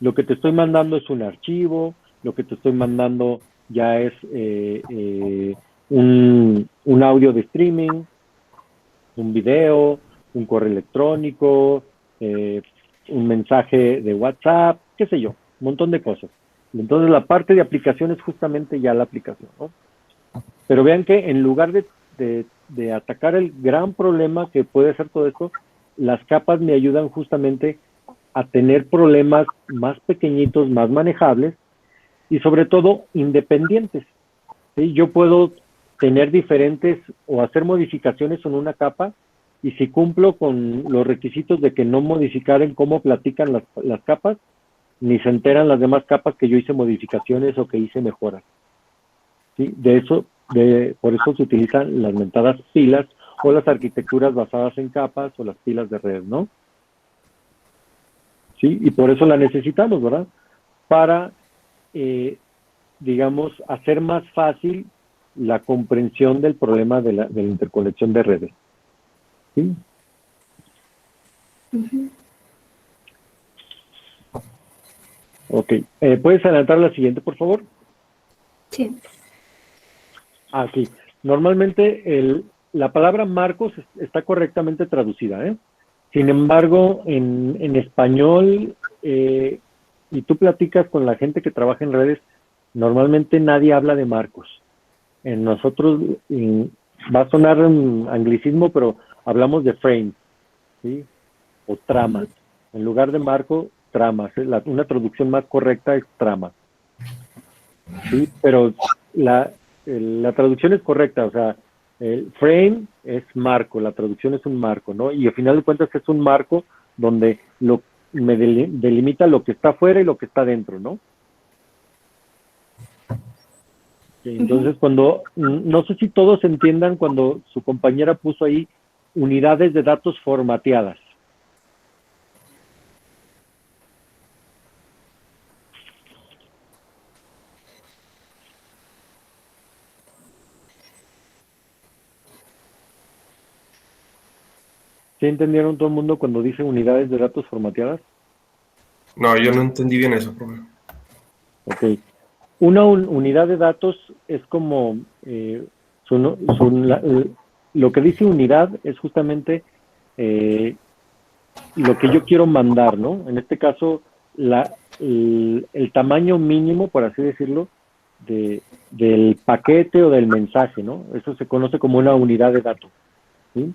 Lo que te estoy mandando es un archivo, lo que te estoy mandando ya es un audio de streaming, un video, un correo electrónico, un mensaje de WhatsApp, qué sé yo, un montón de cosas. Entonces la parte de aplicación es justamente ya la aplicación, ¿no? Pero vean que en lugar de atacar el gran problema que puede ser todo esto, las capas me ayudan justamente a tener problemas más pequeñitos, más manejables y sobre todo independientes, ¿sí? Yo puedo tener diferentes o hacer modificaciones en una capa y si cumplo con los requisitos de que no modificar en cómo platican las capas, ni se enteran las demás capas que yo hice modificaciones o que hice mejoras, ¿sí? Por eso se utilizan las mentadas pilas o las arquitecturas basadas en capas o las pilas de red, ¿no? ¿Sí? Y por eso la necesitamos, ¿verdad? Para, digamos, hacer más fácil la comprensión del problema de la interconexión de redes. ¿Sí? Ok. ¿Puedes adelantar la siguiente, por favor? Sí. Aquí. Normalmente la palabra marcos está correctamente traducida, ¿eh? Sin embargo, en español, y tú platicas con la gente que trabaja en redes, normalmente nadie habla de marcos. En nosotros, va a sonar un anglicismo, pero hablamos de frames, ¿sí? O tramas. En lugar de marco, tramas. Una traducción más correcta es tramas. ¿Sí? Pero la traducción es correcta, o sea, el frame es marco, la traducción es un marco, ¿no? Y al final de cuentas es un marco donde me delimita lo que está afuera y lo que está dentro, ¿no? Entonces, no sé si todos entiendan cuando su compañera puso ahí unidades de datos formateadas. ¿Sí entendieron todo el mundo cuando dice unidades de datos formateadas? No, yo no entendí bien eso, profe. Ok. Una unidad de datos es como, lo que dice unidad es justamente lo que yo quiero mandar, ¿no? En este caso, el tamaño mínimo, por así decirlo, del paquete o del mensaje, ¿no? Eso se conoce como una unidad de datos, ¿sí?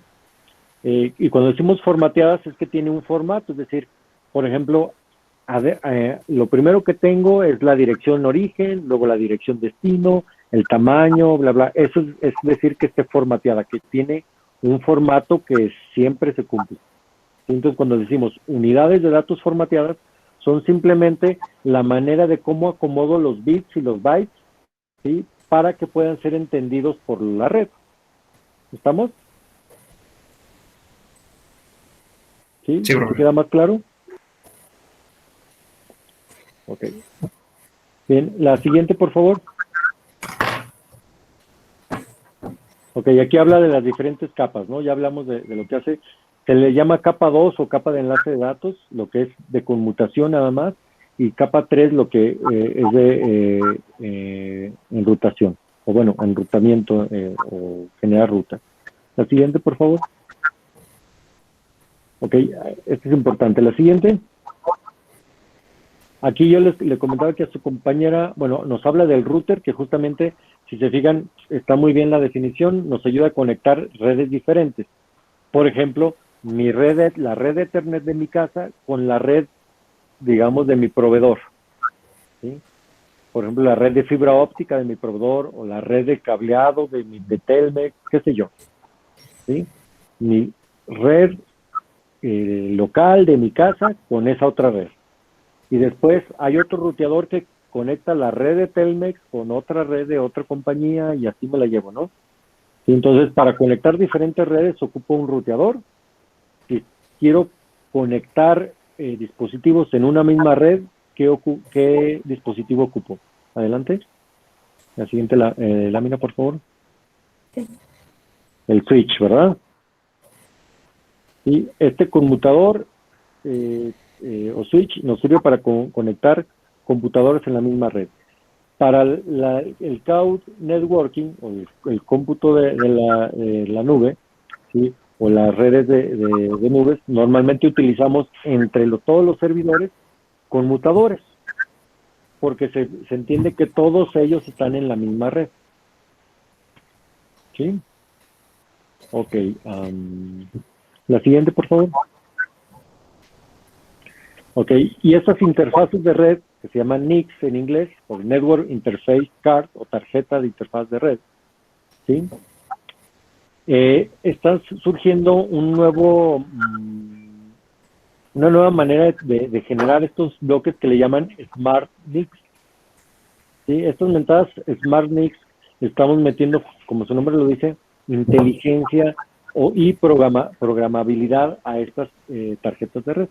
Y cuando decimos formateadas es que tiene un formato, es decir, por ejemplo, lo primero que tengo es la dirección origen, luego la dirección destino, el tamaño, bla, bla. Eso es decir que esté formateada, que tiene un formato que siempre se cumple. Entonces, cuando decimos unidades de datos formateadas, son simplemente la manera de cómo acomodo los bits y los bytes, ¿sí? Para que puedan ser entendidos por la red. ¿Estamos? ¿Sí? Sí, profe. ¿Te queda más claro? Ok. Bien, la siguiente, por favor. Ok, aquí habla de las diferentes capas, ¿no? Ya hablamos de lo que hace, se le llama capa 2 o capa de enlace de datos, lo que es de conmutación nada más, y capa 3 lo que es de enrutación, o bueno, enrutamiento o generar ruta. La siguiente, por favor. Ok, esta es importante. La siguiente. Aquí yo le comentaba que a su compañera, bueno, nos habla del router, que justamente, si se fijan, está muy bien la definición, nos ayuda a conectar redes diferentes. Por ejemplo, la red de Ethernet de mi casa con la red, digamos, de mi proveedor, ¿sí? Por ejemplo, la red de fibra óptica de mi proveedor o la red de cableado de Telmex, qué sé yo, ¿sí? Mi red local de mi casa con esa otra red. Y después hay otro ruteador que conecta la red de Telmex con otra red de otra compañía y así me la llevo, ¿no? Y entonces, para conectar diferentes redes ocupo un ruteador. Si quiero conectar dispositivos en una misma red, ¿qué dispositivo ocupo? Adelante. La siguiente lámina, por favor. Sí. El switch, ¿verdad? Y este conmutador o switch nos sirve para conectar computadores en la misma red. Para el cloud networking o el cómputo de la nube, ¿sí? O las redes de nubes, normalmente utilizamos entre todos los servidores conmutadores, porque se entiende que todos ellos están en la misma red. ¿Sí? Ok. La siguiente, por favor. Ok, y estas interfaces de red, que se llaman NICs en inglés, o Network Interface Card, o tarjeta de interfaz de red, ¿sí? Está surgiendo una nueva manera de generar estos bloques que le llaman Smart NICs. ¿Sí? Estas mentadas Smart NICs estamos metiendo, como su nombre lo dice, inteligencia y programabilidad a estas tarjetas de red.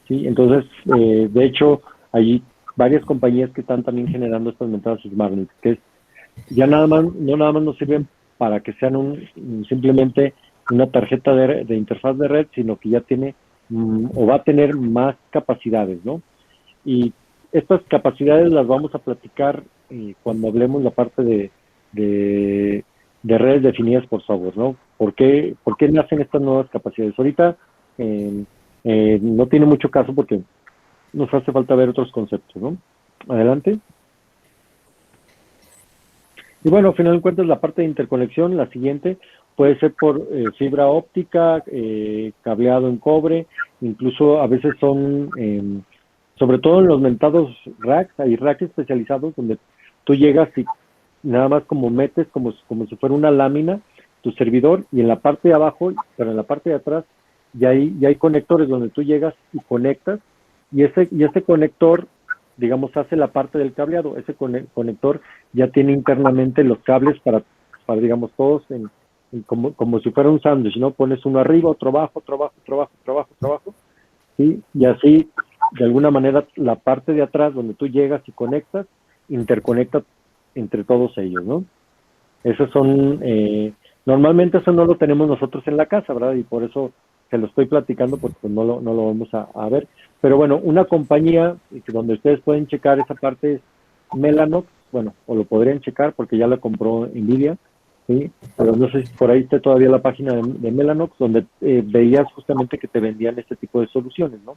¿Sí? Entonces, de hecho, hay varias compañías que están también generando estas mentadas Smart NICs, que ya no nada más nos sirven para que sean simplemente una tarjeta de interfaz de red, sino que ya tiene o va a tener más capacidades, ¿no? Y estas capacidades las vamos a platicar cuando hablemos la parte de redes definidas por software, ¿no? ¿Por qué nacen estas nuevas capacidades? Ahorita no tiene mucho caso porque nos hace falta ver otros conceptos, ¿no? Adelante. Y bueno, al final de cuentas, la parte de interconexión, la siguiente, puede ser por fibra óptica, cableado en cobre, incluso a veces son, sobre todo en los mentados racks, hay racks especializados donde tú llegas y nada más como metes como si fuera una lámina tu servidor, y en la parte de abajo, pero en la parte de atrás, ya hay conectores donde tú llegas y conectas, y ese conector, digamos, hace la parte del cableado. Ese conector ya tiene internamente los cables para digamos, todos como si fuera un sándwich, ¿no? Pones uno arriba, otro abajo, otro abajo, otro abajo, otro abajo, otro abajo, ¿sí? Y así, de alguna manera, la parte de atrás donde tú llegas y conectas, interconecta entre todos ellos, ¿no? Esas son Normalmente eso no lo tenemos nosotros en la casa, ¿verdad? Y por eso se lo estoy platicando porque pues, no lo vamos a ver. Pero bueno, una compañía donde ustedes pueden checar esa parte es Mellanox, bueno, o lo podrían checar porque ya la compró Nvidia, ¿sí? Pero no sé si por ahí está todavía la página de Mellanox, donde veías justamente que te vendían este tipo de soluciones, ¿no?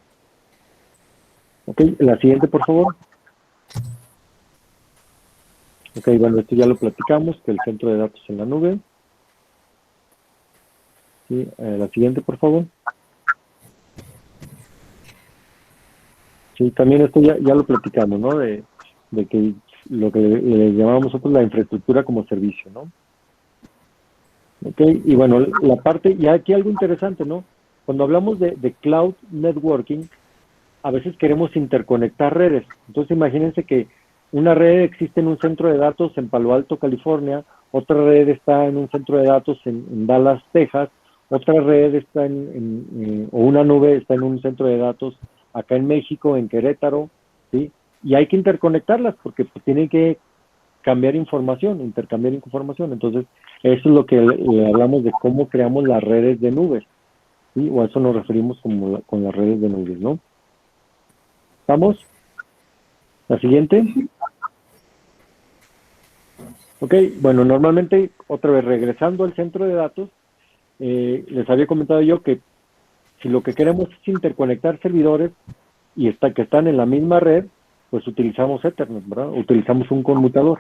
Ok, la siguiente, por favor. Ok, bueno, esto ya lo platicamos, que el centro de datos en la nube. Sí, la siguiente, por favor. Sí, también esto ya lo platicamos, ¿no? De que lo que le llamamos nosotros la infraestructura como servicio, ¿no? Ok, y bueno, la parte, y aquí algo interesante, ¿no? Cuando hablamos de cloud networking, a veces queremos interconectar redes. Entonces imagínense que una red existe en un centro de datos en Palo Alto, California, otra red está en un centro de datos en Dallas, Texas, otra red está o una nube está en un centro de datos acá en México, en Querétaro, ¿sí? Y hay que interconectarlas porque pues, tienen que cambiar información, intercambiar información. Entonces, eso es lo que le hablamos de cómo creamos las redes de nubes, ¿sí? O a eso nos referimos como con las redes de nubes, ¿no? ¿Vamos? La siguiente. Ok, bueno, normalmente, otra vez regresando al centro de datos, les había comentado yo que si lo que queremos es interconectar servidores y que están en la misma red, pues utilizamos Ethernet, ¿verdad? Utilizamos un conmutador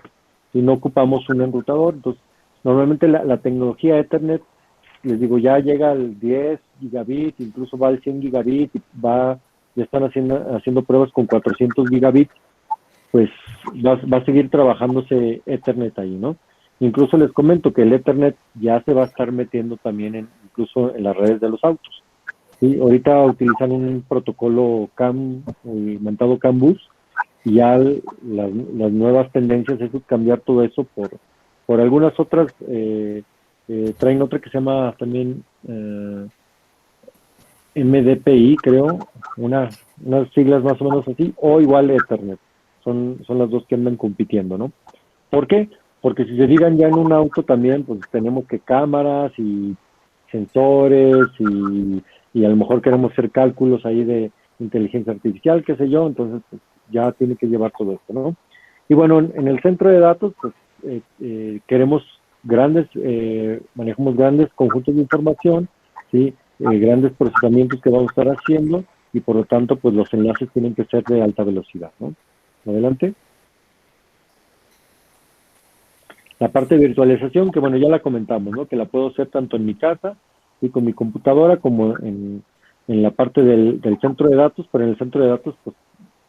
y no ocupamos un enrutador. Entonces, normalmente la tecnología Ethernet, les digo, ya llega al 10 gigabit, incluso va al 100 gigabit, ya están haciendo pruebas con 400 gigabits, pues va a seguir trabajándose Ethernet ahí, ¿no? Incluso les comento que el Ethernet ya se va a estar metiendo también incluso en las redes de los autos. ¿Sí? Ahorita utilizan un protocolo CAN, inventado CAN bus, y ya las nuevas tendencias es cambiar todo eso por algunas otras, traen otra que se llama también MDPI, creo, unas siglas más o menos así, o igual Ethernet. Son las dos que andan compitiendo, ¿no? ¿Por qué? Porque si se digan ya en un auto también, pues tenemos que cámaras y sensores y a lo mejor queremos hacer cálculos ahí de inteligencia artificial, qué sé yo, entonces pues, ya tiene que llevar todo esto, ¿no? Y bueno, en el centro de datos, pues queremos manejamos grandes conjuntos de información, ¿sí? Grandes procesamientos que vamos a estar haciendo y por lo tanto, pues los enlaces tienen que ser de alta velocidad, ¿no? Adelante. La parte de virtualización, que bueno, ya la comentamos, ¿no? Que la puedo hacer tanto en mi casa y con mi computadora como en la parte del centro de datos, pero en el centro de datos, pues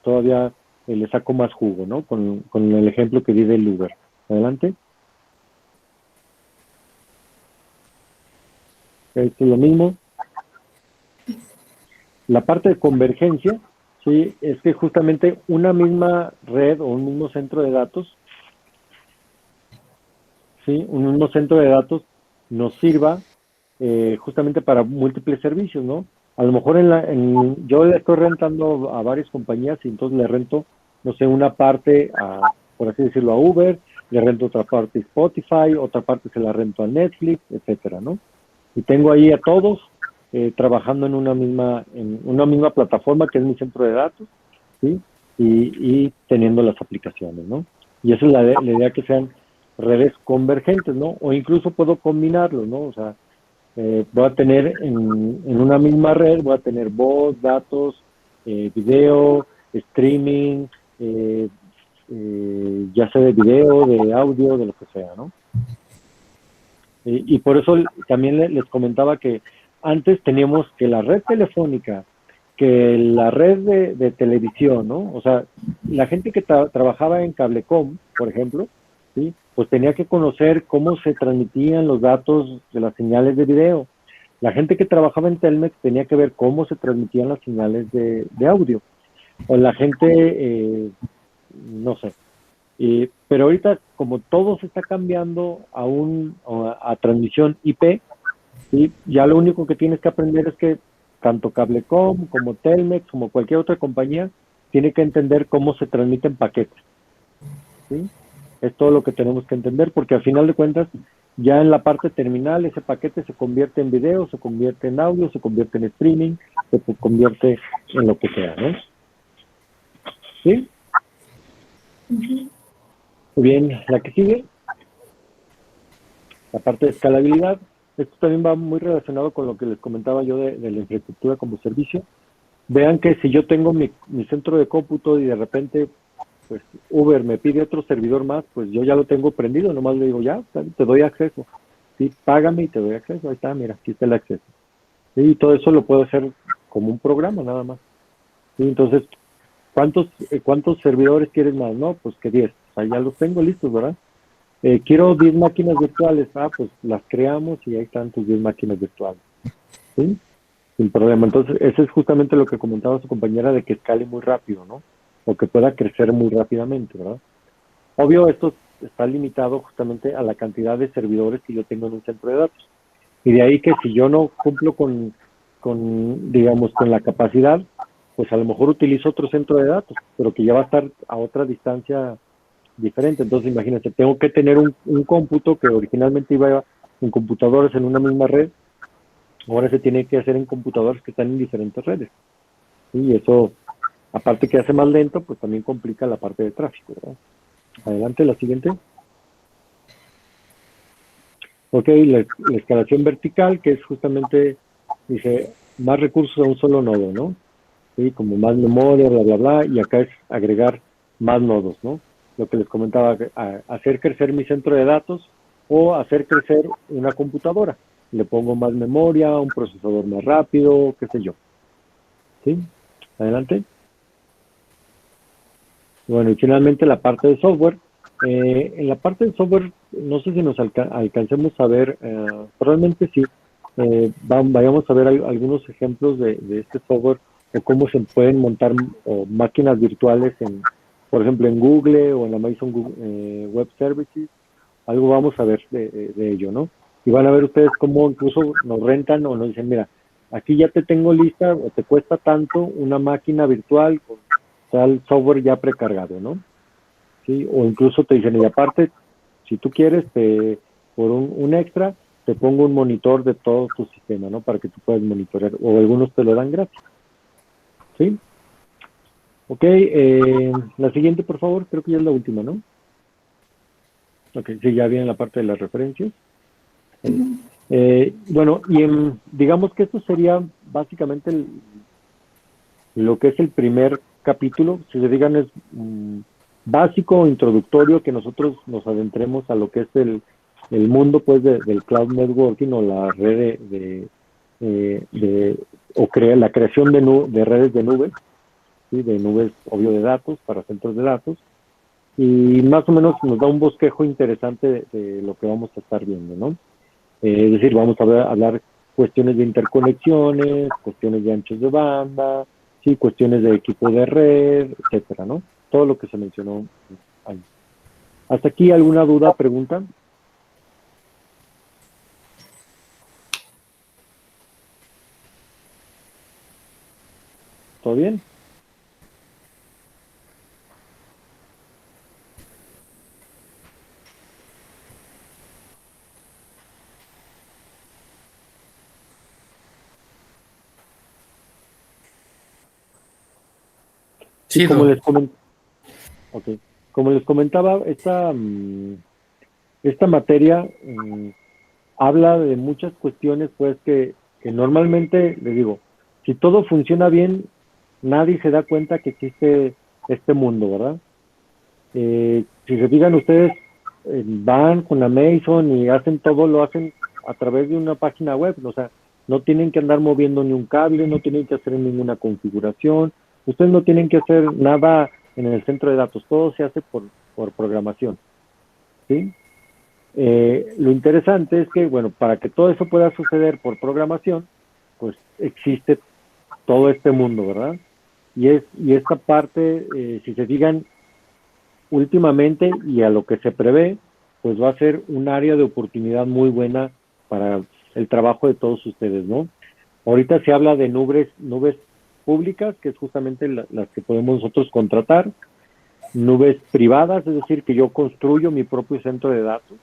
todavía le saco más jugo, ¿no? Con el ejemplo que di del Uber. Adelante. Esto es lo mismo. La parte de convergencia, sí, es que justamente una misma red o un mismo centro de datos, sí, un mismo centro de datos nos sirva justamente para múltiples servicios, ¿no? A lo mejor yo le estoy rentando a varias compañías y entonces le rento, no sé, una parte, por así decirlo, a Uber, le rento otra parte a Spotify, otra parte se la rento a Netflix, etcétera, ¿no? Y tengo ahí a todos trabajando en una misma plataforma que es mi centro de datos, ¿sí? Y teniendo las aplicaciones, ¿no? Y esa es la idea, que sean redes convergentes, ¿no? O incluso puedo combinarlo, ¿no? O sea, voy a tener en una misma red, voy a tener voz, datos, video, streaming, ya sea de video, de audio, de lo que sea, ¿no? Y por eso también les comentaba que antes teníamos que la red telefónica, que la red de televisión, ¿no? O sea, la gente que trabajaba en Cablecom, por ejemplo, ¿sí? Pues tenía que conocer cómo se transmitían los datos de las señales de video. La gente que trabajaba en Telmex tenía que ver cómo se transmitían las señales de audio. O la gente, no sé. Pero ahorita, como todo se está cambiando a transmisión IP, ¿sí? Ya lo único que tienes que aprender es que tanto Cablecom como Telmex, como cualquier otra compañía, tiene que entender cómo se transmiten paquetes, ¿sí? Es todo lo que tenemos que entender, porque al final de cuentas, Ya en la parte terminal, ese paquete se convierte en video, se convierte en audio, se convierte en streaming, se convierte en lo que sea, ¿no? ¿Sí? Muy bien, la que sigue, la parte de escalabilidad. Esto también va muy relacionado con lo que les comentaba yo de la infraestructura como servicio. Vean que si yo tengo mi centro de cómputo y de repente pues Uber me pide otro servidor más, pues yo ya lo tengo prendido, nomás le digo, ya, te doy acceso. Sí, págame y te doy acceso. Ahí está, mira, aquí está el acceso. Sí, y todo eso lo puedo hacer como un programa nada más. Sí, entonces, ¿cuántos servidores quieres más? No, pues que 10. O sea, ya los tengo listos, ¿verdad? Quiero 10 máquinas virtuales. Ah, pues las creamos y ahí están tus 10 máquinas virtuales. ¿Sí? Sin problema. Entonces, eso es justamente lo que comentaba su compañera de que escale muy rápido, ¿no? O que pueda crecer muy rápidamente, ¿verdad? Obvio, esto está limitado justamente a la cantidad de servidores que yo tengo en un centro de datos. Y de ahí que si yo no cumplo digamos, con la capacidad, pues a lo mejor utilizo otro centro de datos, pero que ya va a estar a otra distancia diferente. Entonces, imagínense, tengo que tener un cómputo que originalmente iba en computadores en una misma red, ahora se tiene que hacer en computadores que están en diferentes redes. Y eso, aparte que hace más lento, pues también complica la parte de tráfico, ¿verdad? Adelante, la siguiente. Ok, la escalación vertical, que es justamente, dice, más recursos a un solo nodo, ¿no? Sí, como más memoria, bla, bla, bla, y acá es agregar más nodos, ¿no? Lo que les comentaba, hacer crecer mi centro de datos o hacer crecer una computadora. Le pongo más memoria, un procesador más rápido, qué sé yo. ¿Sí? Adelante. Bueno, y finalmente la parte de software. En la parte de software, no sé si nos alcancemos a ver, probablemente sí, vayamos a ver algunos ejemplos de este software, de cómo se pueden montar máquinas virtuales, por ejemplo, en Google o en Amazon Web Services. Algo vamos a ver de ello, ¿no? Y van a ver ustedes cómo incluso nos rentan o nos dicen, mira, aquí ya te tengo lista o te cuesta tanto una máquina virtual con tal software ya precargado, ¿no? ¿Sí? O incluso te dicen, y aparte, si tú quieres, por un extra, te pongo un monitor de todo tu sistema, ¿no? Para que tú puedas monitorear, o algunos te lo dan gratis. ¿Sí? Ok, la siguiente, por favor, creo que ya es la última, ¿no? Ok, sí, ya viene la parte de las referencias. Bueno, y digamos que esto sería básicamente lo que es el primer capítulo, si se digan es básico, introductorio, que nosotros nos adentremos a lo que es el mundo pues del cloud networking o la red la creación de redes de nubes, ¿sí? De nubes, obvio, de datos para centros de datos, y más o menos nos da un bosquejo interesante de lo que vamos a estar viendo, ¿no? Es decir, vamos a hablar cuestiones de interconexiones, cuestiones de anchos de banda, sí, cuestiones de equipo de red, etcétera, ¿no? Todo lo que se mencionó ahí. ¿Hasta aquí alguna duda, pregunta? ¿Todo bien? Sí, Como Doc. como les comentaba, esta materia habla de muchas cuestiones, pues, que normalmente, les digo, si todo funciona bien, nadie se da cuenta que existe este mundo, ¿verdad? Si se fijan ustedes, van con Amazon y hacen todo, lo hacen a través de una página web, o sea, no tienen que andar moviendo ni un cable, no tienen que hacer ninguna configuración, ustedes no tienen que hacer nada en el centro de datos, todo se hace por programación, ¿sí? Lo interesante es que, bueno, para que todo eso pueda suceder por programación, pues existe todo este mundo, ¿verdad? Y esta parte, si se fijan, últimamente y a lo que se prevé, pues va a ser un área de oportunidad muy buena para el trabajo de todos ustedes, ¿no? Ahorita se habla de nubes públicas, que es justamente las que podemos nosotros contratar, nubes privadas, es decir, que yo construyo mi propio centro de datos,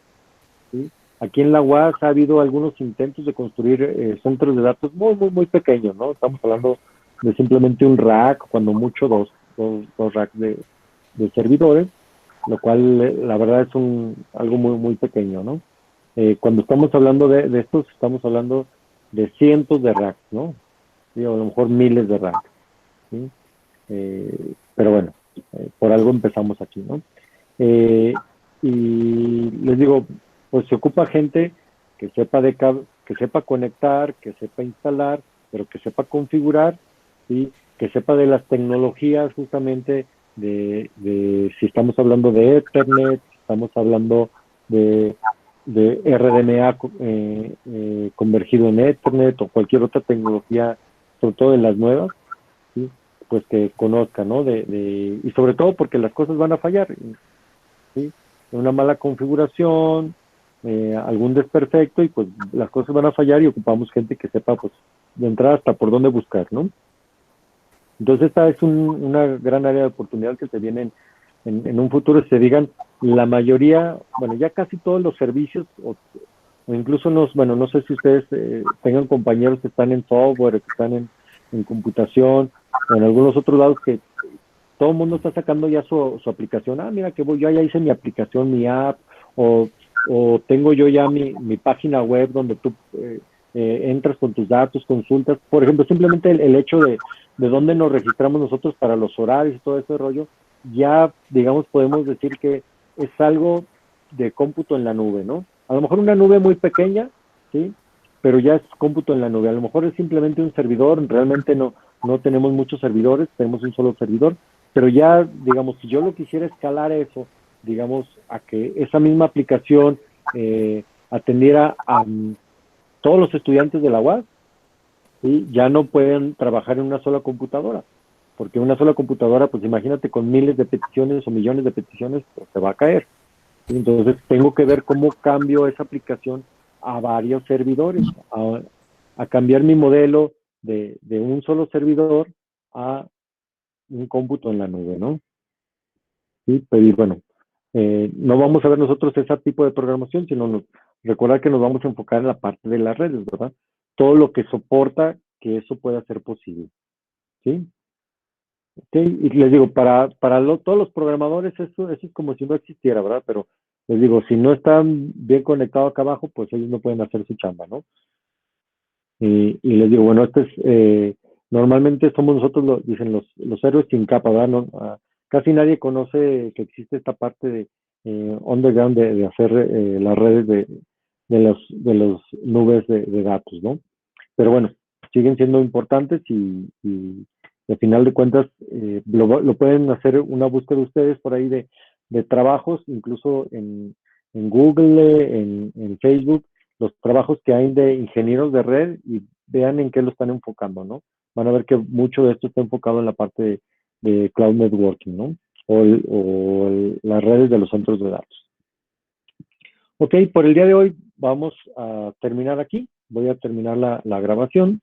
¿sí? aquí en la UAS ha habido algunos intentos de construir centros de datos muy pequeños, ¿no? Estamos hablando de simplemente un rack, cuando mucho dos racks de servidores, lo cual la verdad es algo muy pequeño, ¿no? Cuando estamos hablando de estos, estamos hablando de cientos de racks, ¿no? Sí, o a lo mejor miles de racks, ¿sí? Pero bueno, por algo empezamos aquí, ¿no? Y les digo, pues se ocupa gente que sepa que sepa conectar, que sepa instalar, pero que sepa configurar, ¿sí? Que sepa de las tecnologías justamente de si estamos hablando de Ethernet, si estamos hablando de RDMA convergido en Ethernet o cualquier otra tecnología, sobre todo de las nuevas, ¿sí? Pues que conozca, ¿no? Y sobre todo porque las cosas van a fallar, ¿sí? Una mala configuración, algún desperfecto y pues las cosas van a fallar y ocupamos gente que sepa pues de entrada hasta por dónde buscar, ¿no? Entonces esta es una gran área de oportunidad que se viene en un futuro, se digan, la mayoría, bueno, ya casi todos los servicios o incluso bueno, no sé si ustedes tengan compañeros que están en software, que están en computación o en algunos otros lados que todo el mundo está sacando ya su aplicación. Mira que yo ya hice mi aplicación, mi app, o tengo yo ya mi página web donde tú entras con tus datos, consultas. Por ejemplo, simplemente el hecho de dónde nos registramos nosotros para los horarios y todo ese rollo, ya, digamos, podemos decir que es algo de cómputo en la nube, ¿no? A lo mejor una nube muy pequeña, ¿sí? Pero ya es cómputo en la nube. A lo mejor es simplemente un servidor, realmente no tenemos muchos servidores, tenemos un solo servidor, pero ya, digamos, si yo lo quisiera escalar eso, digamos, a que esa misma aplicación atendiera a todos los estudiantes de la UAS, ¿sí? Ya no pueden trabajar en una sola computadora, porque una sola computadora, pues imagínate, con miles de peticiones o millones de peticiones, pues se va a caer. Entonces tengo que ver cómo cambio esa aplicación a varios servidores, a cambiar mi modelo de un solo servidor a un cómputo en la nube, ¿no? Sí, pero bueno, no vamos a ver nosotros ese tipo de programación, sino recordar que nos vamos a enfocar en la parte de las redes, ¿verdad? Todo lo que soporta que eso pueda ser posible, ¿sí? Okay. Y les digo, para todos los programadores eso es como si no existiera, ¿verdad? Pero les digo, si no están bien conectados acá abajo, pues ellos no pueden hacer su chamba, ¿no? Y les digo, bueno, normalmente somos nosotros, dicen los héroes sin capa, ¿verdad? No, casi nadie conoce que existe esta parte de underground de hacer las redes de los nubes de datos, ¿no? Pero bueno, siguen siendo importantes y al final de cuentas lo pueden hacer una búsqueda ustedes por ahí de trabajos, incluso en Google, en Facebook, los trabajos que hay de ingenieros de red y vean en qué lo están enfocando, ¿no? Van a ver que mucho de esto está enfocado en la parte de cloud networking, ¿no? Las redes de los centros de datos. Ok, por el día de hoy vamos a terminar aquí. Voy a terminar la grabación.